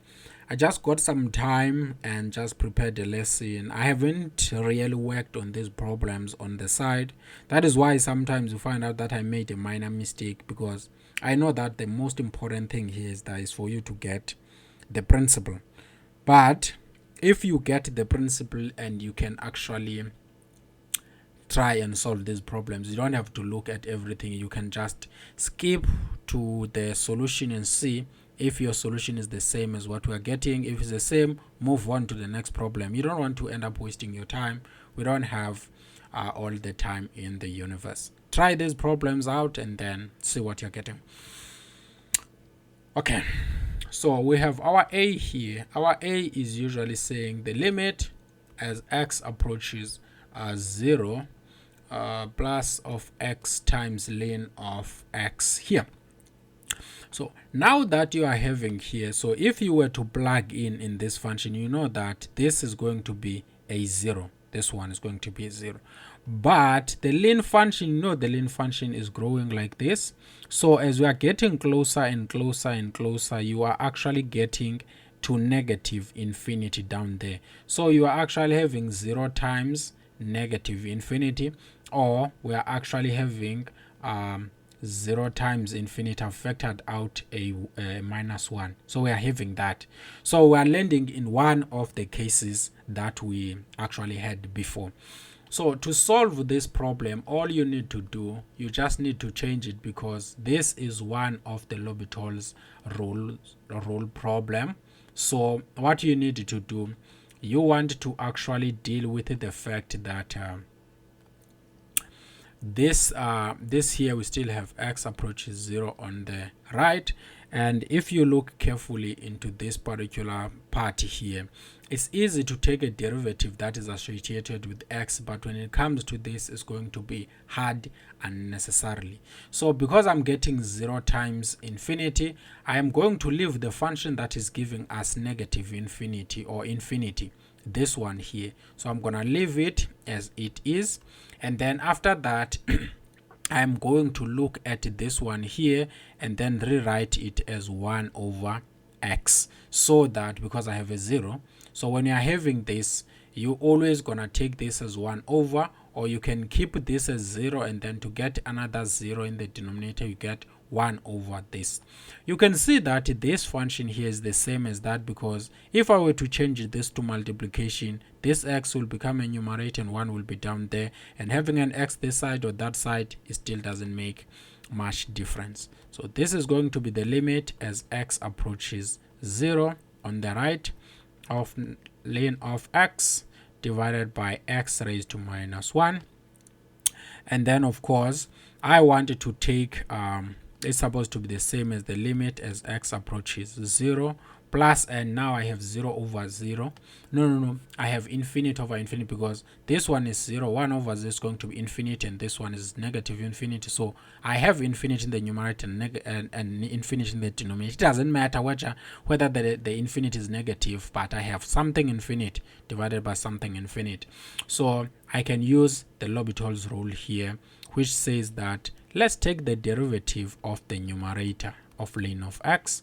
I just got some time and just prepared a lesson. I haven't really worked on these problems on the side. That is why sometimes you find out that I made a minor mistake, because I know that the most important thing here is for you to get the principle. But if you get the principle and you can actually try and solve these problems, you don't have to look at everything. You can just skip to the solution and see if your solution is the same as what we are getting. If it's the same, move on to the next problem. You don't want to end up wasting your time. We don't have all the time in the universe. Try these problems out and then see what you're getting. Okay, so we have our a here. Our a is usually saying the limit as x approaches 0 plus of x times ln of x here. So now that you are having here, so if you were to plug in this function, you know that this is going to be a 0. This one is going to be a 0. But the ln function, you know, the ln function is growing like this. So as we are getting closer and closer and closer, you are actually getting to negative infinity down there. So you are actually having 0 times negative infinity, or we are actually having 0 times infinity. I've factored out a minus 1. So we are having that. So we are landing in one of the cases that we actually had before. So to solve this problem, all you need to do, you just need to change it, because this is one of the L'Hopital's rule problem. So what you need to do, you want to actually deal with the fact that this here we still have x approaches 0 on the right. And if you look carefully into this particular part here, it's easy to take a derivative that is associated with x, but when it comes to this, it's going to be hard unnecessarily. So because I'm getting 0 times infinity, I am going to leave the function that is giving us negative infinity or infinity, this one here. So I'm gonna leave it as it is, and then after that I'm going to look at this one here and then rewrite it as 1 over x, so that because I have a 0, so when you're having this, you always gonna take this as 1 over, or you can keep this as 0, and then to get another 0 in the denominator, you get 1 over this. You can see that this function here is the same as that, because if I were to change this to multiplication, this x will become a numerator and 1 will be down there, and having an x this side or that side, it still doesn't make much difference. So this is going to be the limit as x approaches 0 on the right of ln of x divided by x raised to minus 1. And then of course I wanted to take it's supposed to be the same as the limit as x approaches 0 plus, and now I have 0 over 0. No, I have infinite over infinite, because this one is 0, 1 over 0 is going to be infinite, and this one is negative infinity. So I have infinite in the numerator and infinite in the denominator. It doesn't matter whether the infinite is negative, but I have something infinite divided by something infinite. So I can use the L'Hopital's rule here, which says that let's take the derivative of the numerator of ln of x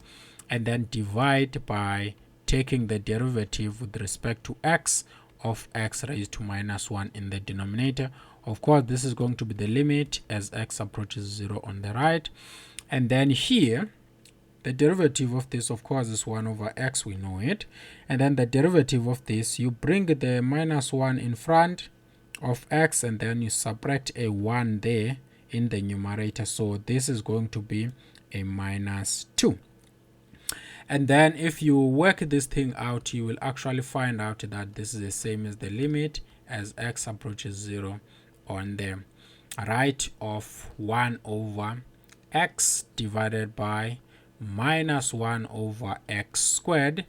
and then divide by taking the derivative with respect to x of x raised to minus 1 in the denominator. Of course, this is going to be the limit as x approaches 0 on the right. And then here, the derivative of this, of course, is 1 over x, we know it. And then the derivative of this, you bring the minus 1 in front of x, and then you subtract a 1 there in the numerator. So this is going to be a minus 2. And then if you work this thing out, you will actually find out that this is the same as the limit as x approaches 0 on the right of 1 over x divided by minus 1 over x squared.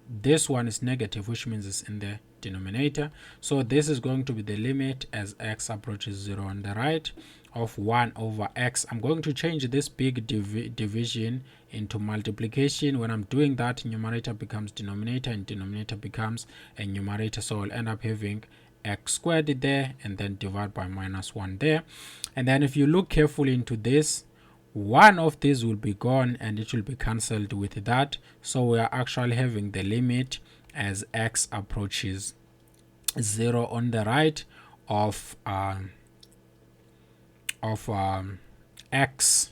This one is negative, which means it's in the denominator. So this is going to be the limit as x approaches 0 on the right of 1 over x. I'm going to change this big division into multiplication. When I'm doing that, numerator becomes denominator and denominator becomes a numerator. So I'll end up having x squared there, and then divide by minus 1 there. And then if you look carefully into this, one of these will be gone and it will be cancelled with that. So we are actually having the limit as x approaches 0 on the right of x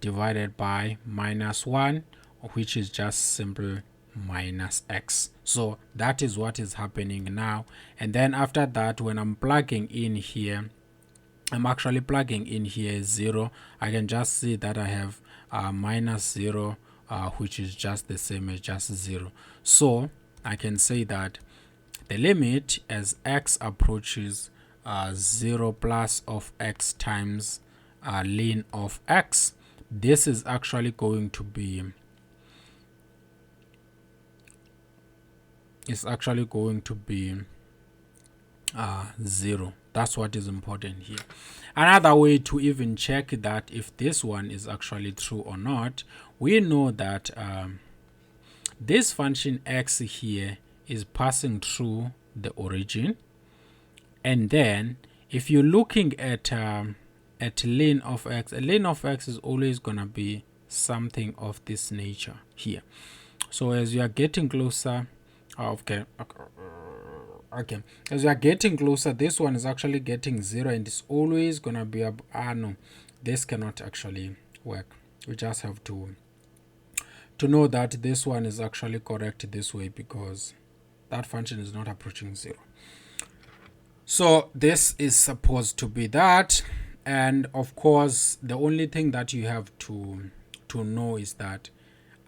divided by minus 1, which is just simple minus x. So that is what is happening now. And then after that, when I'm plugging in here, I'm actually plugging in here 0. I can just see that I have minus 0, which is just the same as just 0. So I can say that the limit as x approaches 0 plus of x times ln of x, this is actually going to be 0. That's what is important here. Another way to even check that if this one is actually true or not, we know that this function x here is passing through the origin, and then if you're looking at ln of x, ln of x is always gonna be something of this nature here. So as you are getting closer, as you are getting closer, this one is actually getting 0, and it's always gonna be no, this cannot actually work. We just have to know that this one is actually correct this way, because that function is not approaching 0. So this is supposed to be that. And of course, the only thing that you have to know is that,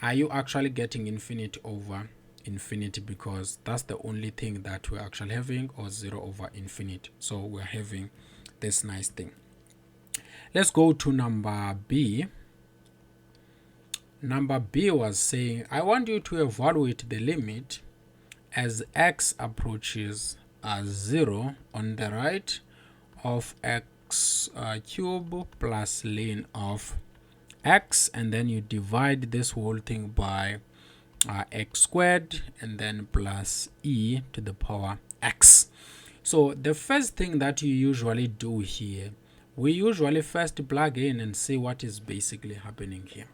are you actually getting infinity over infinity? Because that's the only thing that we're actually having, or 0 over infinity. So we're having this nice thing. Let's go to number B. Number B was saying, I want you to evaluate the limit as x approaches 0 on the right of x cube plus ln of x, and then you divide this whole thing by x squared, and then plus e to the power x. So the first thing that you usually do here, we usually first plug in and see what is basically happening here.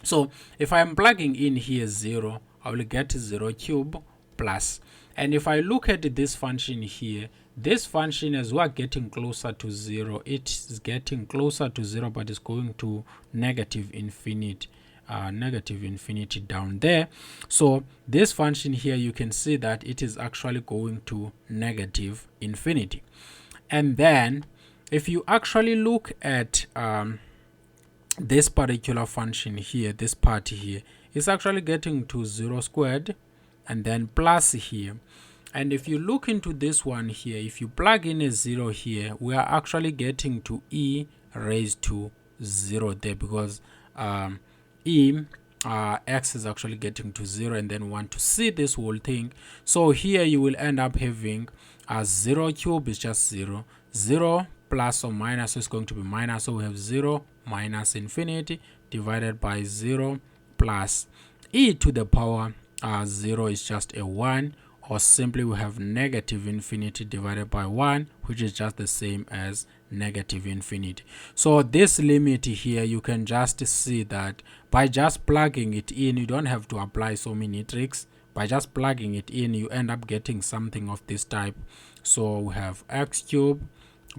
So if I'm plugging in here 0, I will get 0 cube plus. And if I look at this function here, this function, as we are getting closer to 0, it is getting closer to 0, but it's going to negative infinity down there. So this function here, you can see that it is actually going to negative infinity. And then if you actually look at this particular function here, this part here, is actually getting to 0 squared and then plus here. And if you look into this one here, if you plug in a 0 here, we are actually getting to e raised to 0 there, because x is actually getting to 0, and then want to see this whole thing. So here you will end up having 0 cube is just 0, 0 plus or minus is going to be minus, so we have 0 minus infinity divided by 0 plus e to the power 0 is just a 1, or simply we have negative infinity divided by 1, which is just the same as negative infinity. So this limit here, you can just see that by just plugging it in, you don't have to apply so many tricks. By just plugging it in, you end up getting something of this type. So we have x cubed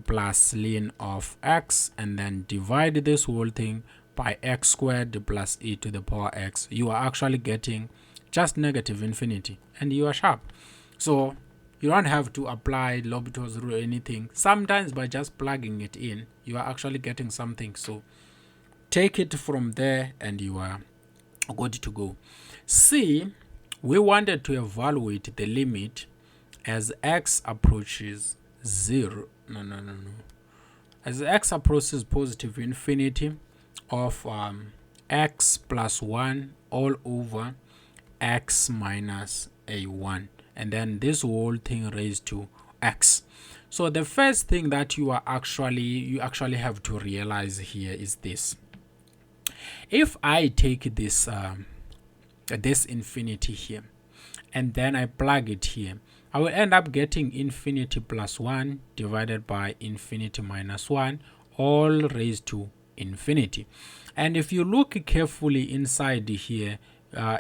plus ln of x, and then divide this whole thing by x squared plus e to the power x. You are actually getting just negative infinity, and you are sharp. So you don't have to apply L'Hopital's rule or anything. Sometimes by just plugging it in, you are actually getting something. So take it from there and you are good to go. C, we wanted to evaluate the limit as x approaches 0. As x approaches positive infinity of x plus 1 all over x minus a1, and then this whole thing raised to x. So the first thing that you actually have to realize here is this. If I take this this infinity here and then I plug it here, I will end up getting infinity plus 1 divided by infinity minus 1, all raised to infinity. And if you look carefully inside here,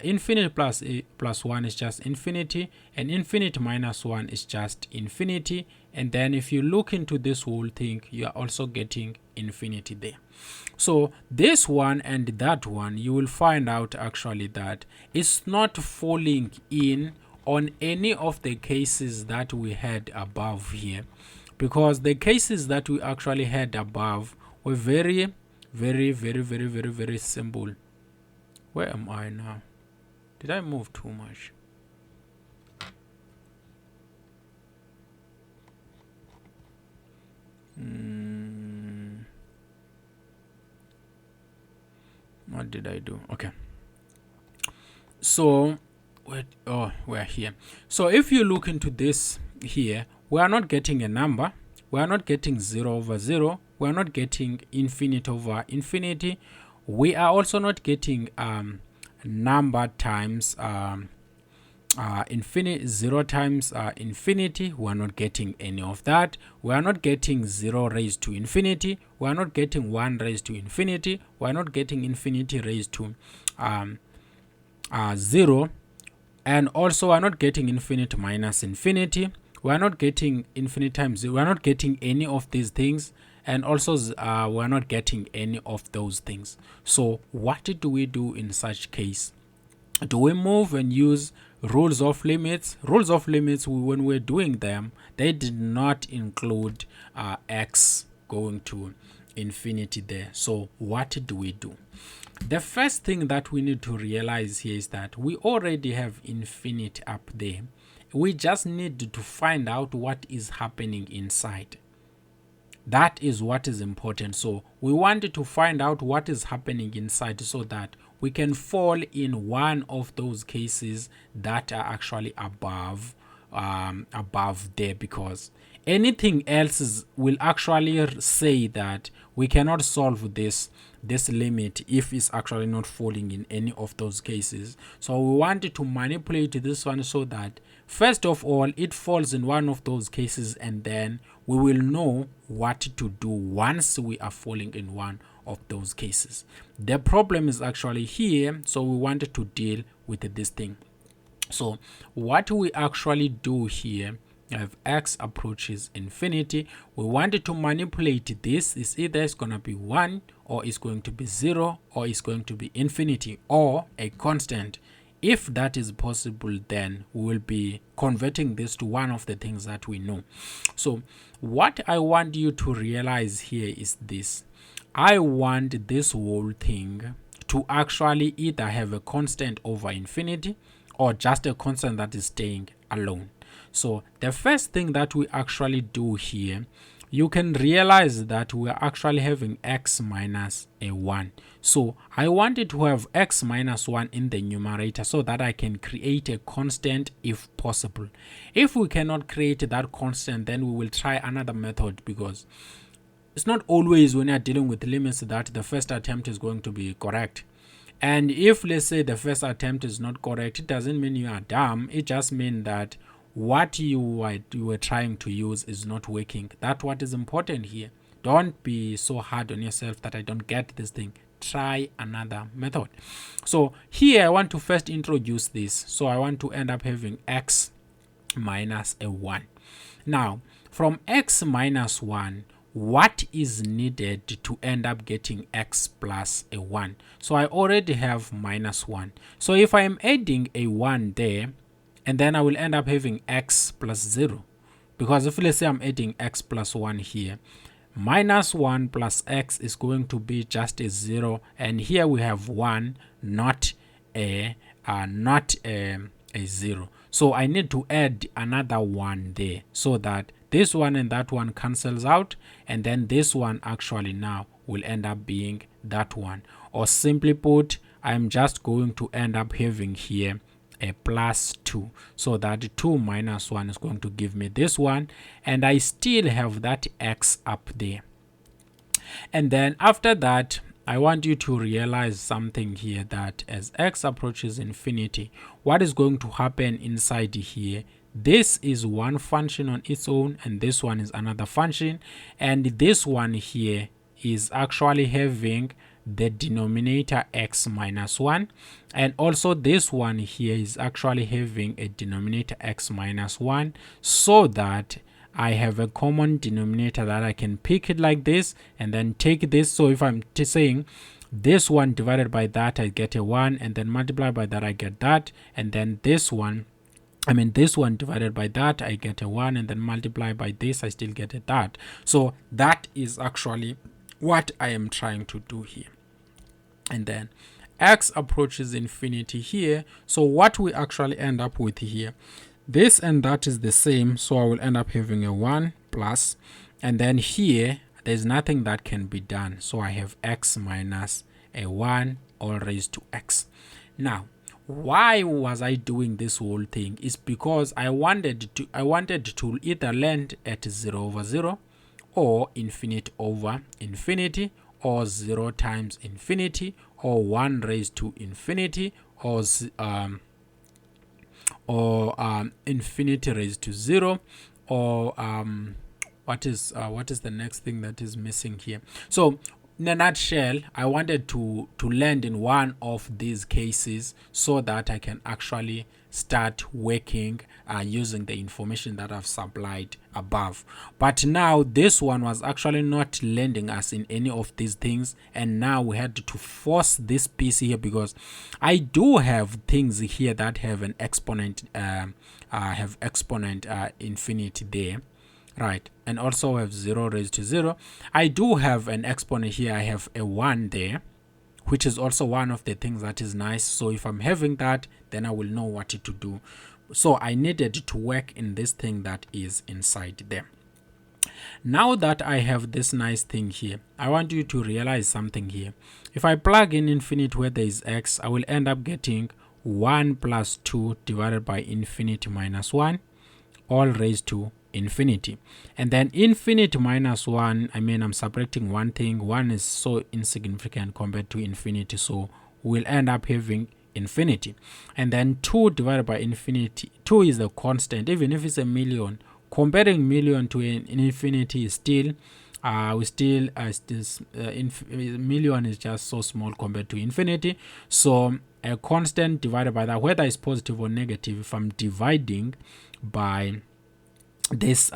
infinity plus 1 is just infinity, and infinity minus 1 is just infinity. And then if you look into this whole thing, you are also getting infinity there. So this one and that one, you will find out actually that it's not falling in on any of the cases that we had above here, because the cases that we actually had above were very simple. Where am I now? Did I move too much? What did I do? Okay. So, we're here. So if you look into this here, we are not getting a number. We are not getting 0 over 0. We are not getting infinity over infinity. We are also not getting number times infinity, 0 times infinity. We are not getting any of that. We are not getting 0 raised to infinity. We are not getting 1 raised to infinity. We are not getting infinity raised to 0. And also we are not getting infinity minus infinity. We are not getting infinity times 0. We are not getting any of these things. And also we are not getting any of those things. So what do we do in such case? Do we move and use rules of limits? Rules of limits, when we're doing them, they did not include x going to infinity there. So what do we do? The first thing that we need to realize here is that we already have infinity up there. We just need to find out what is happening inside. That is what is important. So we wanted to find out what is happening inside so that we can fall in one of those cases that are actually above there, because anything else will actually say that we cannot solve this limit if it's actually not falling in any of those cases. So we wanted to manipulate this one so that first of all it falls in one of those cases, and then we will know what to do once we are falling in one of those cases. The problem is actually here, so we wanted to deal with this thing. So what we actually do here, if x approaches infinity, we wanted to manipulate this. Is either it's going to be 1, or it's going to be 0, or it's going to be infinity, or a constant. If that is possible, then we will be converting this to one of the things that we know. So what I want you to realize here is this. I want this whole thing to actually either have a constant over infinity or just a constant that is staying alone. So the first thing that we actually do here, you can realize that we are actually having x minus a 1. So I wanted to have x minus 1 in the numerator so that I can create a constant if possible. If we cannot create that constant, then we will try another method, because it's not always when you're dealing with limits that the first attempt is going to be correct. And if, let's say, the first attempt is not correct, it doesn't mean you are dumb. It just means that what you were trying to use is not working. That's what is important here. Don't be so hard on yourself that I don't get this thing. Try another method. So here I want to first introduce this. So I want to end up having x minus a 1. Now, from x minus 1, what is needed to end up getting x plus a 1? So I already have minus 1. So if I am adding a 1 there, and then I will end up having x plus 0. Because if, let's say, I'm adding x plus 1 here, minus 1 plus x is going to be just a 0. And here we have 1, not a 0. So I need to add another 1 there so that this one and that one cancels out. And then this one actually now will end up being that one. Or simply put, I'm just going to end up having here a plus 2, so that 2 minus 1 is going to give me this one, and I still have that x up there. And then after that, I want you to realize something here, that as x approaches infinity, what is going to happen inside here? this is one function on its own and this one is another function, and this one here is actually having the denominator x minus 1, and also this one here is actually having a denominator x minus 1, so that I have a common denominator that I can pick it like this and then take this. So if I'm saying this one divided by that, I get a 1, and then multiply by that, I get that, and then this one divided by that, I get a 1, and then multiply by this, I still get a that. So that is actually what I am trying to do here. And then x approaches infinity here. So what we actually end up with here, this and that is the same, so I will end up having a 1 plus, and then here there's nothing that can be done, so I have x minus a 1 all raised to x. Now, why was I doing this whole thing? Is because I wanted to either land at 0 over 0 or infinity over infinity, or 0 times infinity, or 1 raised to infinity, or infinity raised to 0, or what is the next thing that is missing here? So in a nutshell, I wanted to land in one of these cases so that I can actually start working using the information that I've supplied above. But now this one was actually not landing us in any of these things, and now we had to force this piece here, because I do have things here that have an exponent infinity there, right, and also have 0 raised to 0. I do have an exponent here, I have a 1 there, which is also one of the things that is nice. So if I'm having that, then I will know what to do. So I needed to work in this thing that is inside there. Now that I have this nice thing here, I want you to realize something here. If I plug in infinity where there is x, I will end up getting 1 plus 2 divided by infinity minus 1 all raised to infinity. And then infinity minus 1, I'm subtracting one thing. 1 is so insignificant compared to infinity, so we'll end up having infinity. And then 2 divided by infinity, 2 is a constant. Even if it's a million, comparing million to an infinity is still million is just so small compared to infinity. So a constant divided by that, whether it's positive or negative, if I'm dividing by this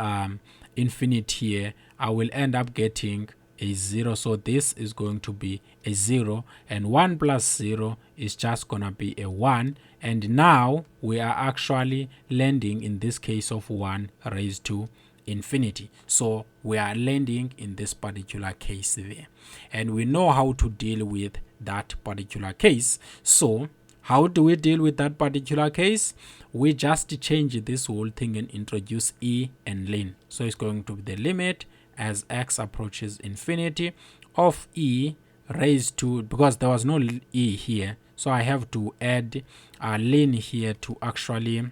infinite here, I will end up getting a 0. So this is going to be a 0, and 1 plus 0 is just gonna be a 1. And now we are actually landing in this case of 1 raised to infinity. So we are landing in this particular case there, and we know how to deal with that particular case. So how do we deal with that particular case? We just change this whole thing and introduce e and ln. So it's going to be the limit as x approaches infinity of e raised to, because there was no e here, so I have to add ln here to actually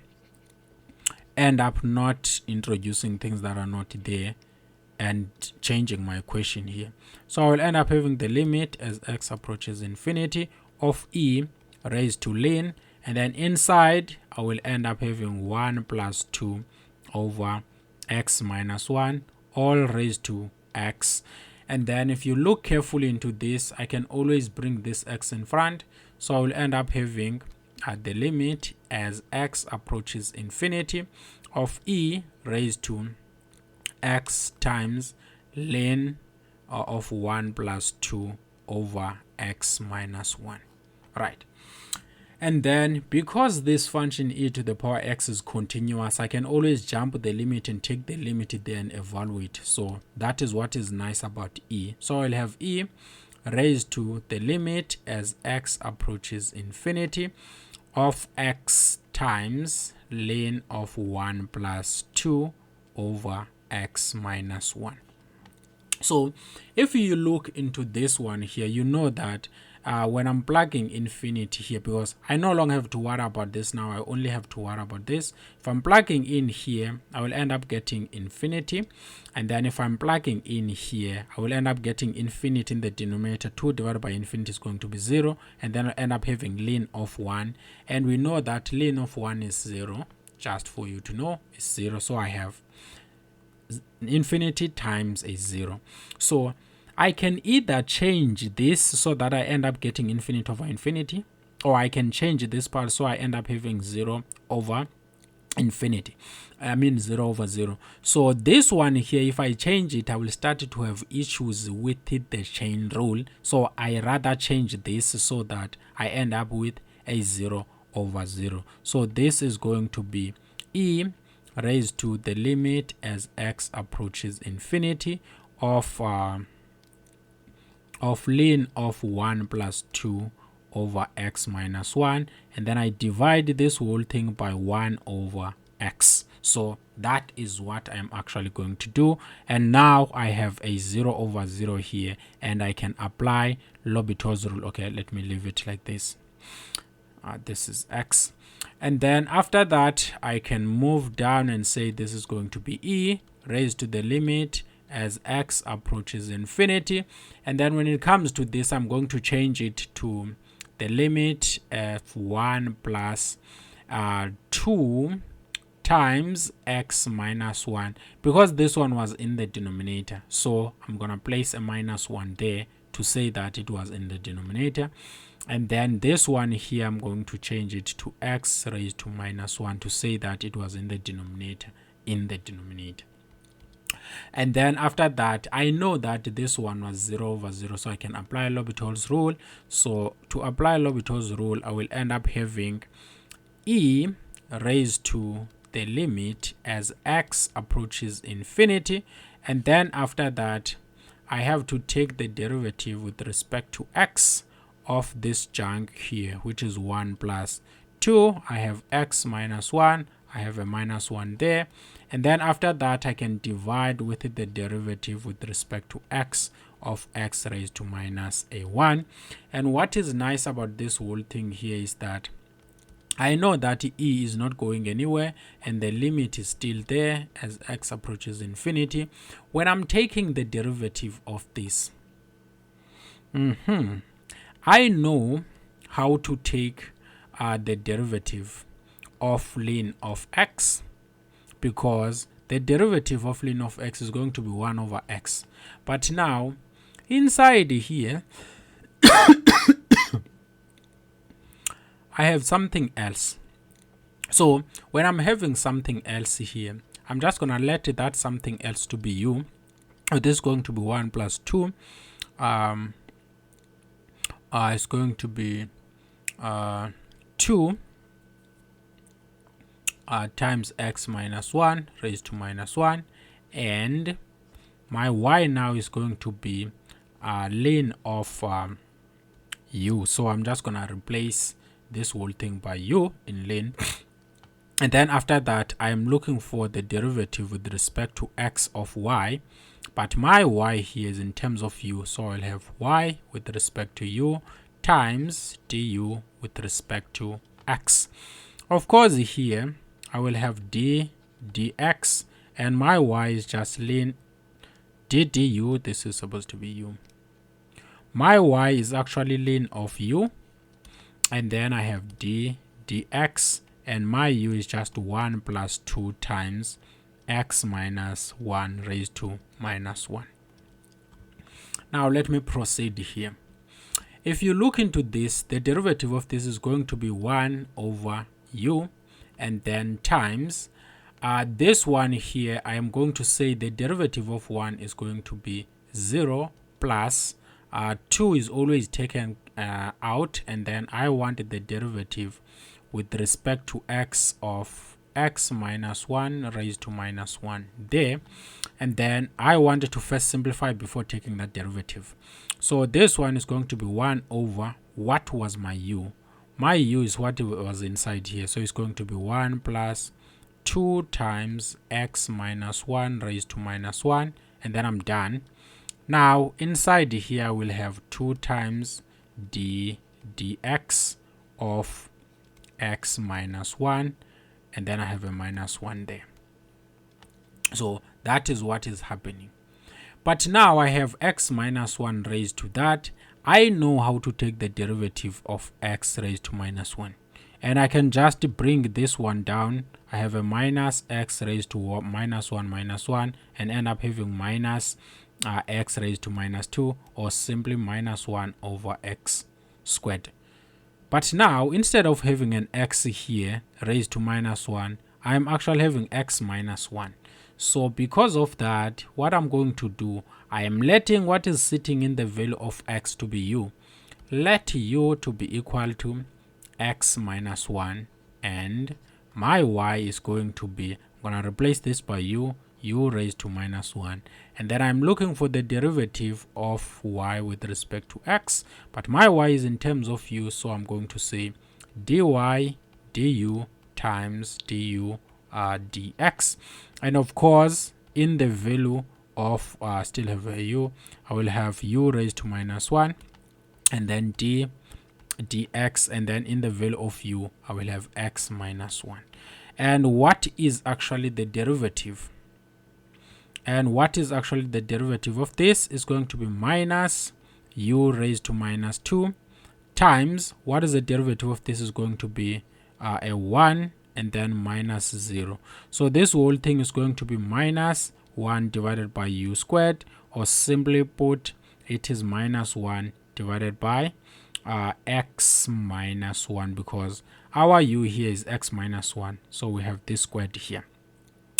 end up not introducing things that are not there and changing my equation here. So I will end up having the limit as x approaches infinity of e raised to ln, and then inside I will end up having 1 plus 2 over x minus 1 all raised to x. And then if you look carefully into this, I can always bring this x in front, so I will end up having the limit as x approaches infinity of e raised to x times ln of 1 plus 2 over x minus 1, right? And then because this function e to the power x is continuous, I can always jump the limit and take the limit there and evaluate. So that is what is nice about e. So I'll have e raised to the limit as x approaches infinity of x times ln of 1 plus 2 over x minus 1. So if you look into this one here, you know that when I'm plugging infinity here, because I no longer have to worry about this now, I only have to worry about this. If I'm plugging in here, I will end up getting infinity, and then if I'm plugging in here, I will end up getting infinity in the denominator. 2 divided by infinity is going to be 0, and then I'll end up having ln of 1, and we know that ln of 1 is 0, just for you to know, is 0. So I have infinity times a 0. So I can either change this so that I end up getting infinity over infinity, or I can change this part so I end up having 0 over infinity. 0 over 0. So this one here, if I change it, I will start to have issues with the chain rule. So I rather change this so that I end up with a 0 over 0. So this is going to be e raised to the limit as x approaches infinity of ln of 1 plus 2 over x minus 1, and then I divide this whole thing by 1 over x. So that is what I'm actually going to do. And now I have a 0 over 0 here, and I can apply L'Hopital's rule. Okay, let me leave it like this. This is x. And then after that, I can move down and say this is going to be e raised to the limit as x approaches infinity. And then when it comes to this, I'm going to change it to the limit of 1 plus 2 times x minus 1, because this one was in the denominator. So I'm going to place a minus 1 there to say that it was in the denominator. And then this one here, I'm going to change it to x raised to minus 1 to say that it was in the denominator. And then after that, I know that this one was 0 over 0, so I can apply L'Hopital's rule. So to apply L'Hopital's rule, I will end up having e raised to the limit as x approaches infinity. And then after that, I have to take the derivative with respect to x of this junk here, which is 1 plus 2. I have x minus 1. I have a minus 1 there. And then after that, I can divide with the derivative with respect to x of x raised to minus a 1. And what is nice about this whole thing here is that I know that e is not going anywhere and the limit is still there as x approaches infinity. When I'm taking the derivative of this, I know how to take the derivative of ln of x, because the derivative of ln of x is going to be 1 over x. But now, inside here, I have something else. So when I'm having something else here, I'm just going to let that something else to be u. This is going to be 1 plus 2. It's going to be 2 times x minus 1 raised to minus 1. And my y now is going to be ln of u. So I'm just going to replace this whole thing by u in ln. And then after that, I am looking for the derivative with respect to x of y. But my y here is in terms of u. So I'll have y with respect to u times du with respect to x. Of course, here I will have d dx, and my y is just ln d du. This is supposed to be u. My y is actually ln of u, and then I have d dx, and my u is just 1 plus 2 times x minus 1 raised to minus 1. Now let me proceed here. If you look into this, the derivative of this is going to be 1 over u, and then times this one here. I am going to say the derivative of 1 is going to be 0 plus 2 is always taken out, and then I wanted the derivative with respect to x of x minus 1 raised to minus 1 there. And then I wanted to first simplify before taking that derivative. So this one is going to be 1 over what was my u. My u is what was inside here. So it's going to be 1 plus 2 times x minus 1 raised to minus 1. And then I'm done. Now inside here I will have 2 times d dx of x minus 1. And then I have a minus 1 there. So that is what is happening. But now I have x minus 1 raised to that. I know how to take the derivative of x raised to minus 1. and I can just bring this one down. I have a minus x raised to minus 1 and end up having minus x raised to minus 2, or simply minus 1 over x squared. But now, instead of having an x here raised to minus 1, I'm actually having x minus 1. So because of that, what I'm going to do, I am letting what is sitting in the value of x to be u. Let u to be equal to x minus 1, and my y is going to be, I'm going to replace this by u raised to minus 1, and then I'm looking for the derivative of y with respect to x, but my y is in terms of u, so I'm going to say dy du times du dx, and of course in the value of still have a u, I will have u raised to minus 1 and then dx, and then in the value of u I will have x minus 1. And what is actually the derivative? And what is actually the derivative of this is going to be minus u raised to minus 2 times, what is the derivative of this is going to be a 1 and then minus 0. So this whole thing is going to be minus 1 divided by u squared, or simply put, it is minus 1 divided by x minus 1, because our u here is x minus 1, so we have this squared here.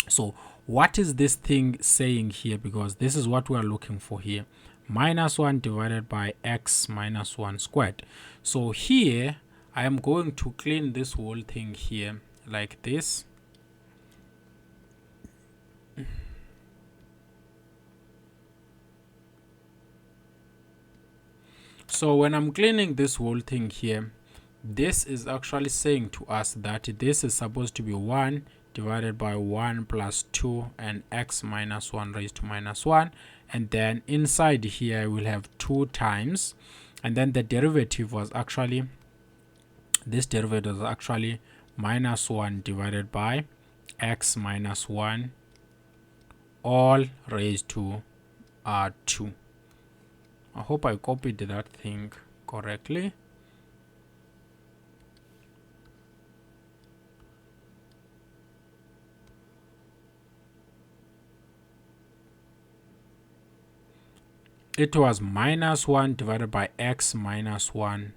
So what is this thing saying here? Because this is what we are looking for here, minus 1 divided by x minus 1 squared. So here I am going to clean this whole thing here like this. So when I'm cleaning this whole thing here, this is actually saying to us that this is supposed to be 1 divided by 1 plus 2 and x minus 1 raised to minus 1, and then inside here I will have 2 times, and then the derivative was actually, this derivative was actually minus 1 divided by x minus 1 all raised to 2. I hope I copied that thing correctly. It was minus 1 divided by x minus 1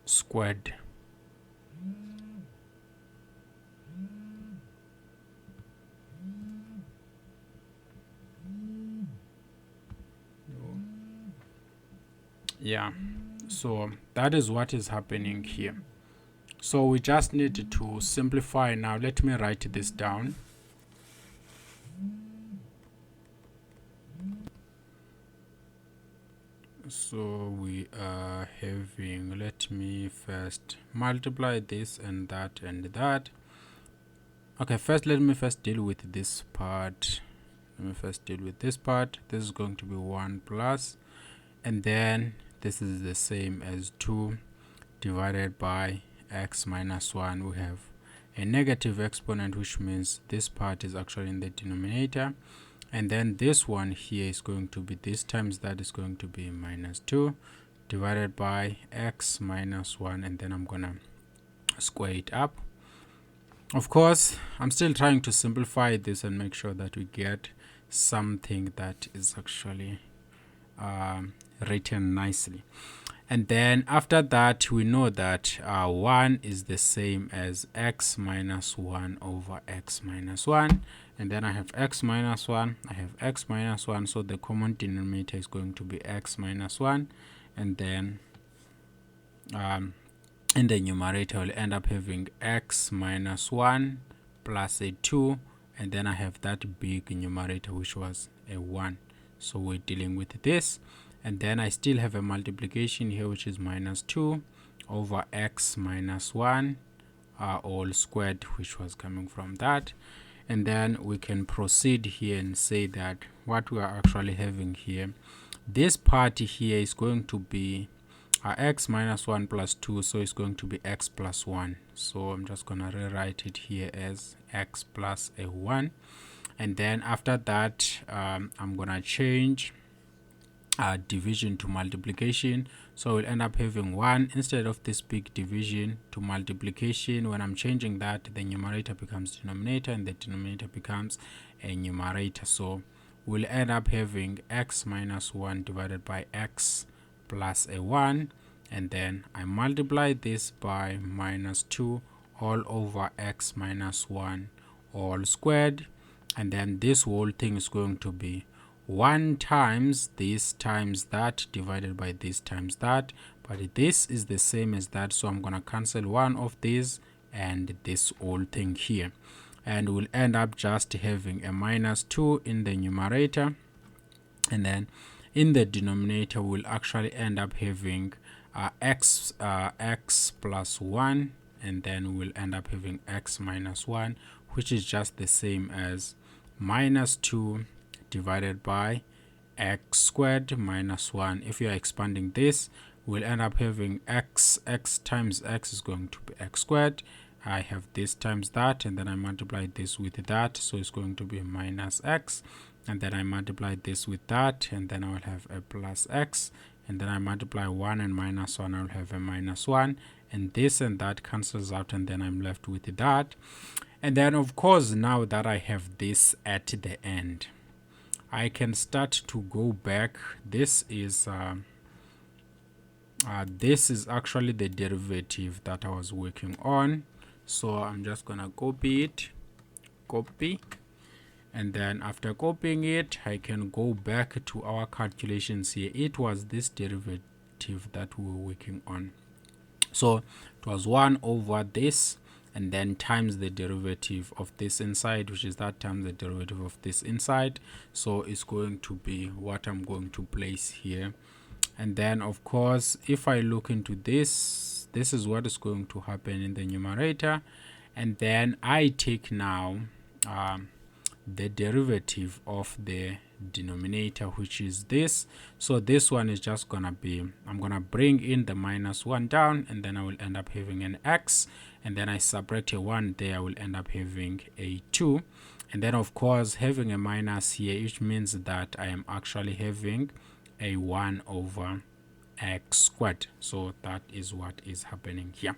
squared. Yeah, so that is what is happening here. So we just need to simplify now. Let me write this down. So we are having, let me first multiply this and that and that. Okay, let me deal with this part. This is going to be 1 plus, and then this is the same as 2 divided by x minus 1. We have a negative exponent, which means this part is actually in the denominator, and then this one here is going to be, this times that is going to be minus 2 divided by x minus 1, and then I'm gonna square it up. Of course, I'm still trying to simplify this and make sure that we get something that is actually written nicely. And then after that, we know that 1 is the same as x minus 1 over x minus 1. And then I have x minus 1, I have x minus 1, so the common denominator is going to be x minus 1. And then in the numerator, I'll end up having x minus 1 plus a 2. And then I have that big numerator, which was a 1. So we're dealing with this. And then I still have a multiplication here, which is minus 2 over x minus 1 all squared, which was coming from that. And then we can proceed here and say that what we are actually having here, this part here is going to be x minus 1 plus 2, so it's going to be x plus 1. So I'm just going to rewrite it here as x plus a 1. And then after that, I'm going to change division to multiplication. So we'll end up having 1 instead of this big division to multiplication. When I'm changing that, the numerator becomes denominator and the denominator becomes a numerator. So we'll end up having x minus 1 divided by x plus a 1, and then I multiply this by minus 2 all over x minus 1 all squared, and then this whole thing is going to be 1 times this times that divided by this times that, but this is the same as that, so I'm gonna cancel one of these and this whole thing here, and we'll end up just having a minus 2 in the numerator, and then in the denominator we'll actually end up having x plus 1, and then we'll end up having x minus 1, which is just the same as minus 2 divided by x squared minus 1. If you are expanding this, we'll end up having x times x is going to be x squared. I have this times that, and then I multiply this with that, so it's going to be minus x, and then I multiply this with that, and then I will have a plus x, and then I multiply 1 and minus 1, I'll have a minus 1, and this and that cancels out, and then I'm left with that. And then of course, now that I have this at the end, I can start to go back. This is actually the derivative that I was working on, so I'm just gonna copy, and then after copying it, I can go back to our calculations here. It was this derivative that we were working on, so it was 1 over this, and then times the derivative of this inside, which is that times the derivative of this inside. So it's going to be what I'm going to place here. And then of course, if I look into this, this is what is going to happen in the numerator, and then I take now the derivative of the denominator, which is this. So this one is just gonna be, I'm gonna bring in the minus 1 down, and then I will end up having an x, and then I subtract a 1 there, I will end up having a 2, and then of course having a minus here, which means that I am actually having a 1 over x squared. So that is what is happening here.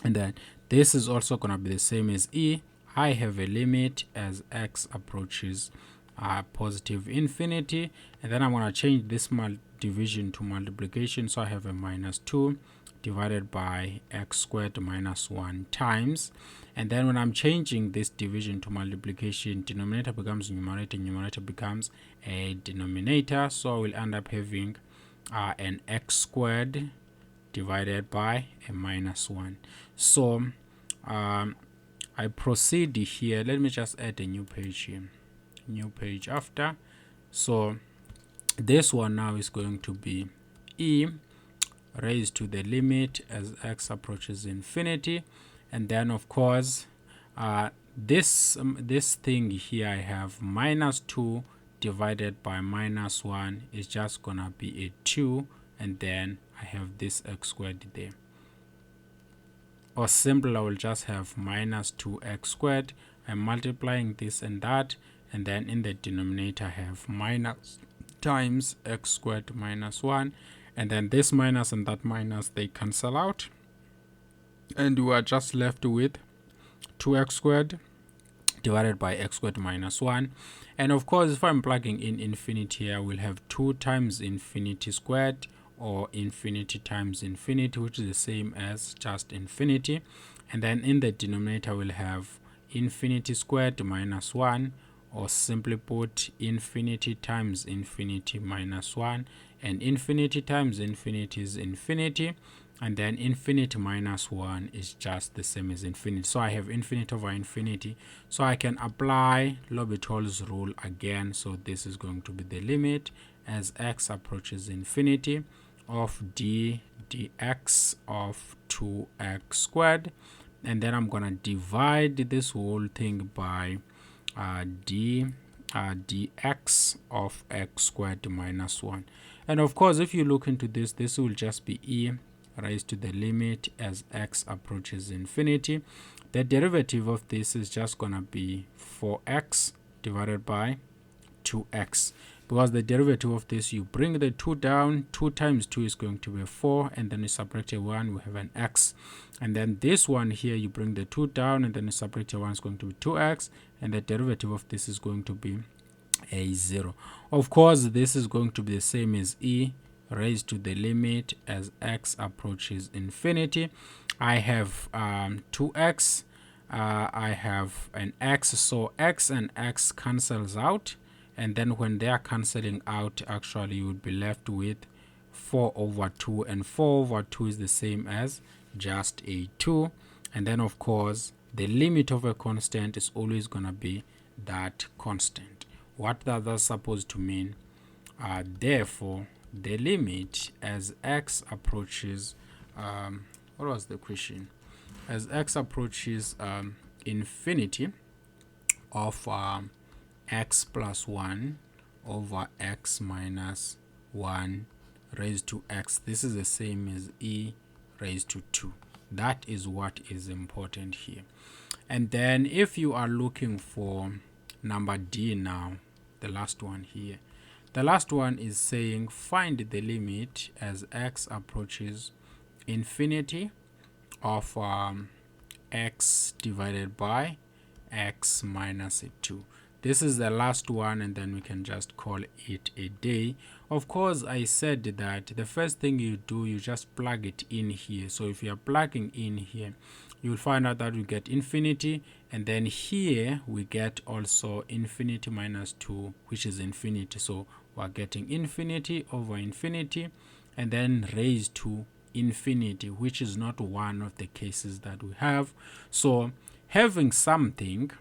And then this is also gonna be the same as e. I have a limit as x approaches positive infinity, and then I'm going to change this division to multiplication, so I have a minus 2 divided by x squared minus 1 times, and then when I'm changing this division to multiplication, denominator becomes numerator, numerator becomes a denominator, so we'll end up having an x squared divided by a minus 1. So I proceed here. Let me just add a new page here, new page after. So this one now is going to be e raised to the limit as x approaches infinity, and then of course this thing here, I have minus 2 divided by minus 1 is just gonna be a 2, and then I have this x squared there. Or simple, I will just have minus 2x squared. I'm multiplying this and that, and then in the denominator I have minus times x squared minus 1, and then this minus and that minus, they cancel out, and we are just left with 2x squared divided by x squared minus 1. And of course, if I'm plugging in infinity here, we'll have 2 times infinity squared, or infinity times infinity, which is the same as just infinity, and then in the denominator we'll have infinity squared minus 1, or simply put, infinity times infinity minus 1, and infinity times infinity is infinity, and then infinity minus 1 is just the same as infinity. So I have infinity over infinity, so I can apply L'Hopital's rule again. So this is going to be the limit as x approaches infinity of d dx of 2x squared, and then I'm gonna divide this whole thing by dx of x squared minus 1. And of course, if you look into this, this will just be e raised to the limit as x approaches infinity. The derivative of this is just gonna be 4x divided by 2x. because the derivative of this, you bring the 2 down, 2 times 2 is going to be 4, and then you subtract a 1, we have an x. And then this one here, you bring the 2 down, and then you subtract a 1, is going to be 2x, and the derivative of this is going to be a 0. Of course, this is going to be the same as e raised to the limit as x approaches infinity. I have 2x, I have an x, so x and x cancels out, and then when they are cancelling out, actually you would be left with 4 over 2, and 4 over 2 is the same as just a 2. And then of course the limit of a constant is always going to be that constant. What that's supposed to mean? Therefore the limit as x approaches what was the question? As x approaches infinity of x plus 1 over x minus 1 raised to x, this is the same as e raised to 2. That is what is important here. And then if you are looking for number D now, the last one here, the last one is saying find the limit as x approaches infinity of x divided by x minus 2. This is the last one, and then we can just call it a day. Of course, I said that the first thing you do, you just plug it in here. So if you are plugging in here, you'll find out that we get infinity, and then here we get also infinity minus 2, which is infinity. So we're getting infinity over infinity, and then raised to infinity, which is not one of the cases that we have. So having something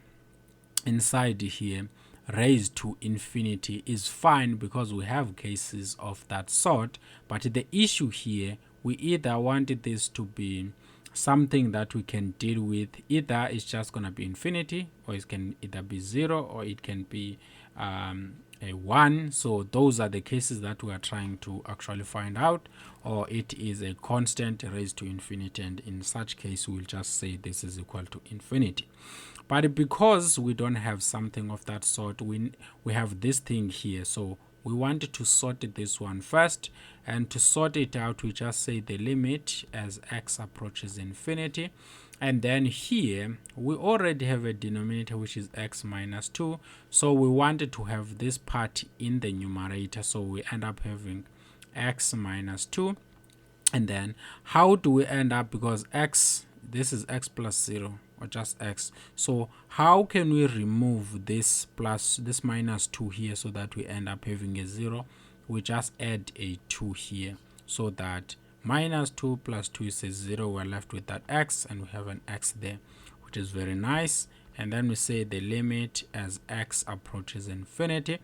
inside here raised to infinity is fine because we have cases of that sort. But the issue here, we either wanted this to be something that we can deal with, either it's just going to be infinity, or it can either be 0, or it can be a 1. So those are the cases that we are trying to actually find out, or it is a constant raised to infinity, and in such case we'll just say this is equal to infinity. But because we don't have something of that sort, we have this thing here, so we want to sort this one first. And to sort it out, we just say the limit as x approaches infinity, and then here we already have a denominator which is x minus 2, so we wanted to have this part in the numerator, so we end up having x minus 2. And then how do we end up, because x, this is x plus 0 or just x, so how can we remove this plus this minus 2 here so that we end up having a 0? We just add a 2 here, so that minus 2 plus 2 is a 0. We're left with that x, and we have an x there, which is very nice. And then we say the limit as x approaches infinity,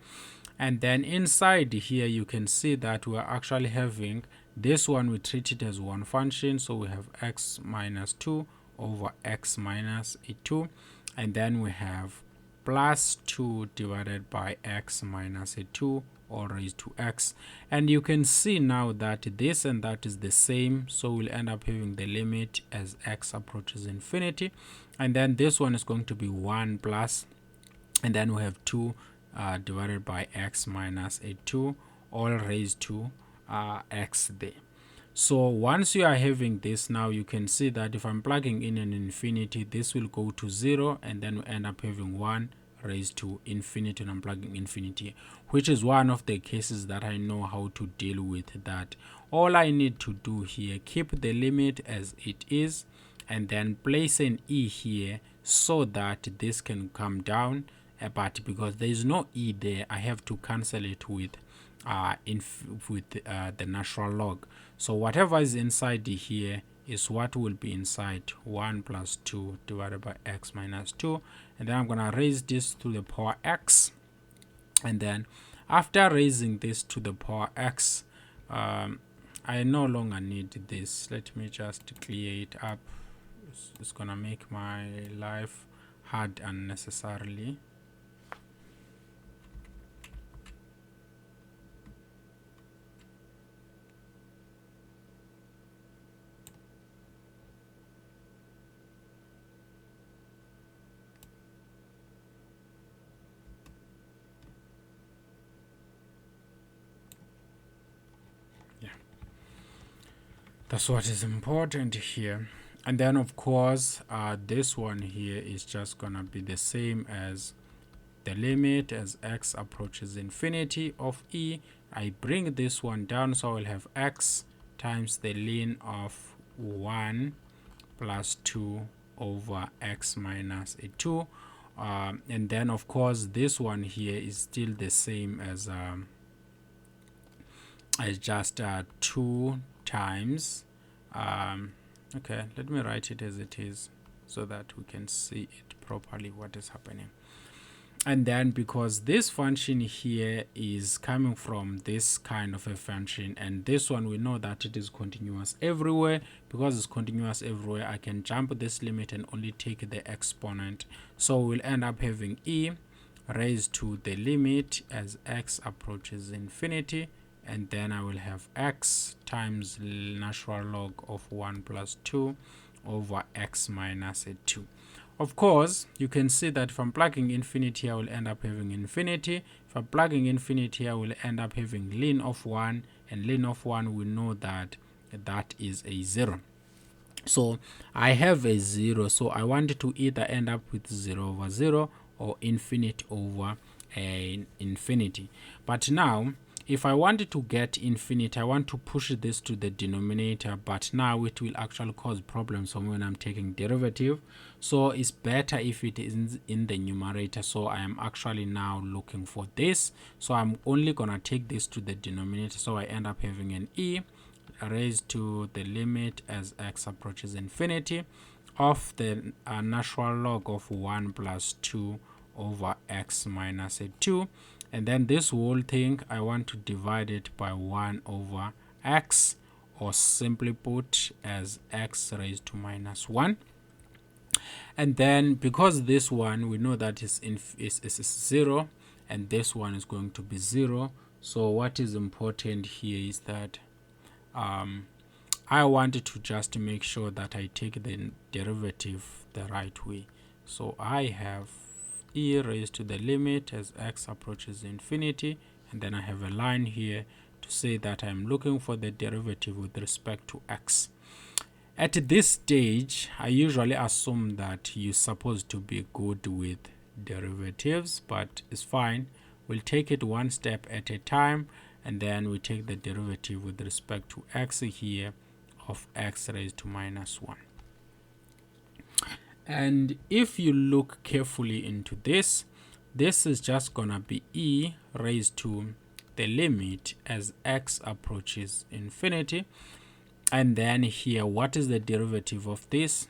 and then inside here you can see that we're actually having this one, we treat it as one function, so we have x minus 2 over x minus a 2, and then we have plus 2 divided by x minus a 2 all raised to x. And you can see now that this and that is the same, so we'll end up having the limit as x approaches infinity, and then this one is going to be 1 plus, and then we have 2 divided by x minus a 2 all raised to x there. So once you are having this, now you can see that if I'm plugging in an infinity, this will go to 0, and then we end up having 1 raised to infinity, and I'm plugging infinity, which is one of the cases that I know how to deal with that. All I need to do here, keep the limit as it is, and then place an e here so that this can come down, but because there is no e there, I have to cancel it with the natural log. So whatever is inside here is what will be inside 1 plus 2 divided by x minus 2, and then I'm going to raise this to the power x, and then after raising this to the power x, I no longer need this. Let me just clear it up. It's going to make my life hard unnecessarily. That's what is important here. And then of course this one here is just gonna be the same as the limit as x approaches infinity of e. I bring this one down, so I will have x times the ln of 1 plus 2 over x minus a 2. And then of course this one here is still the same as just 2 times okay, let me write it as it is so that we can see it properly what is happening. And then because this function here is coming from this kind of a function, and this one we know that it is continuous everywhere. Because it's continuous everywhere, I can jump this limit and only take the exponent, so we'll end up having e raised to the limit as x approaches infinity, and then I will have x times natural log of 1 plus 2 over x minus a 2. Of course, you can see that if I'm plugging infinity, I will end up having infinity. If I'm plugging infinity, I will end up having ln of 1, and ln of 1 we know that that is a 0. So I have a 0, so I want to either end up with 0 over 0 or infinite over infinity. But now if I wanted to get infinite, I want to push this to the denominator, but now it will actually cause problems when I'm taking derivative. So it's better if it is in the numerator. So I am actually now looking for this. So I'm only gonna take this to the denominator. So I end up having an e raised to the limit as x approaches infinity of the natural log of 1 plus 2 over x minus a 2. And then this whole thing, I want to divide it by 1 over x, or simply put as x raised to minus 1. And then because this one we know that is 0, and this one is going to be 0. So what is important here is that I wanted to just make sure that I take the derivative the right way. So I have e raised to the limit as x approaches infinity, and then I have a line here to say that I'm looking for the derivative with respect to x. At this stage, I usually assume that you're supposed to be good with derivatives, but it's fine. We'll take it one step at a time, and then we take the derivative with respect to x here of x raised to minus 1. And if you look carefully into this, this is just gonna be e raised to the limit as x approaches infinity. And then here, what is the derivative of this?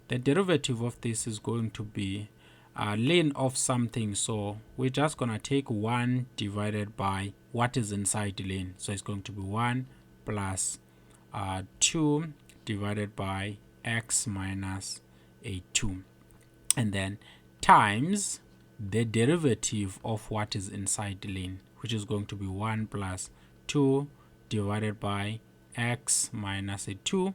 The derivative of this is going to be ln of something. So we're just gonna take 1 divided by what is inside ln. So it's going to be 1 plus 2 divided by x minus a 2, and then times the derivative of what is inside ln, which is going to be 1 plus 2 divided by x minus a 2,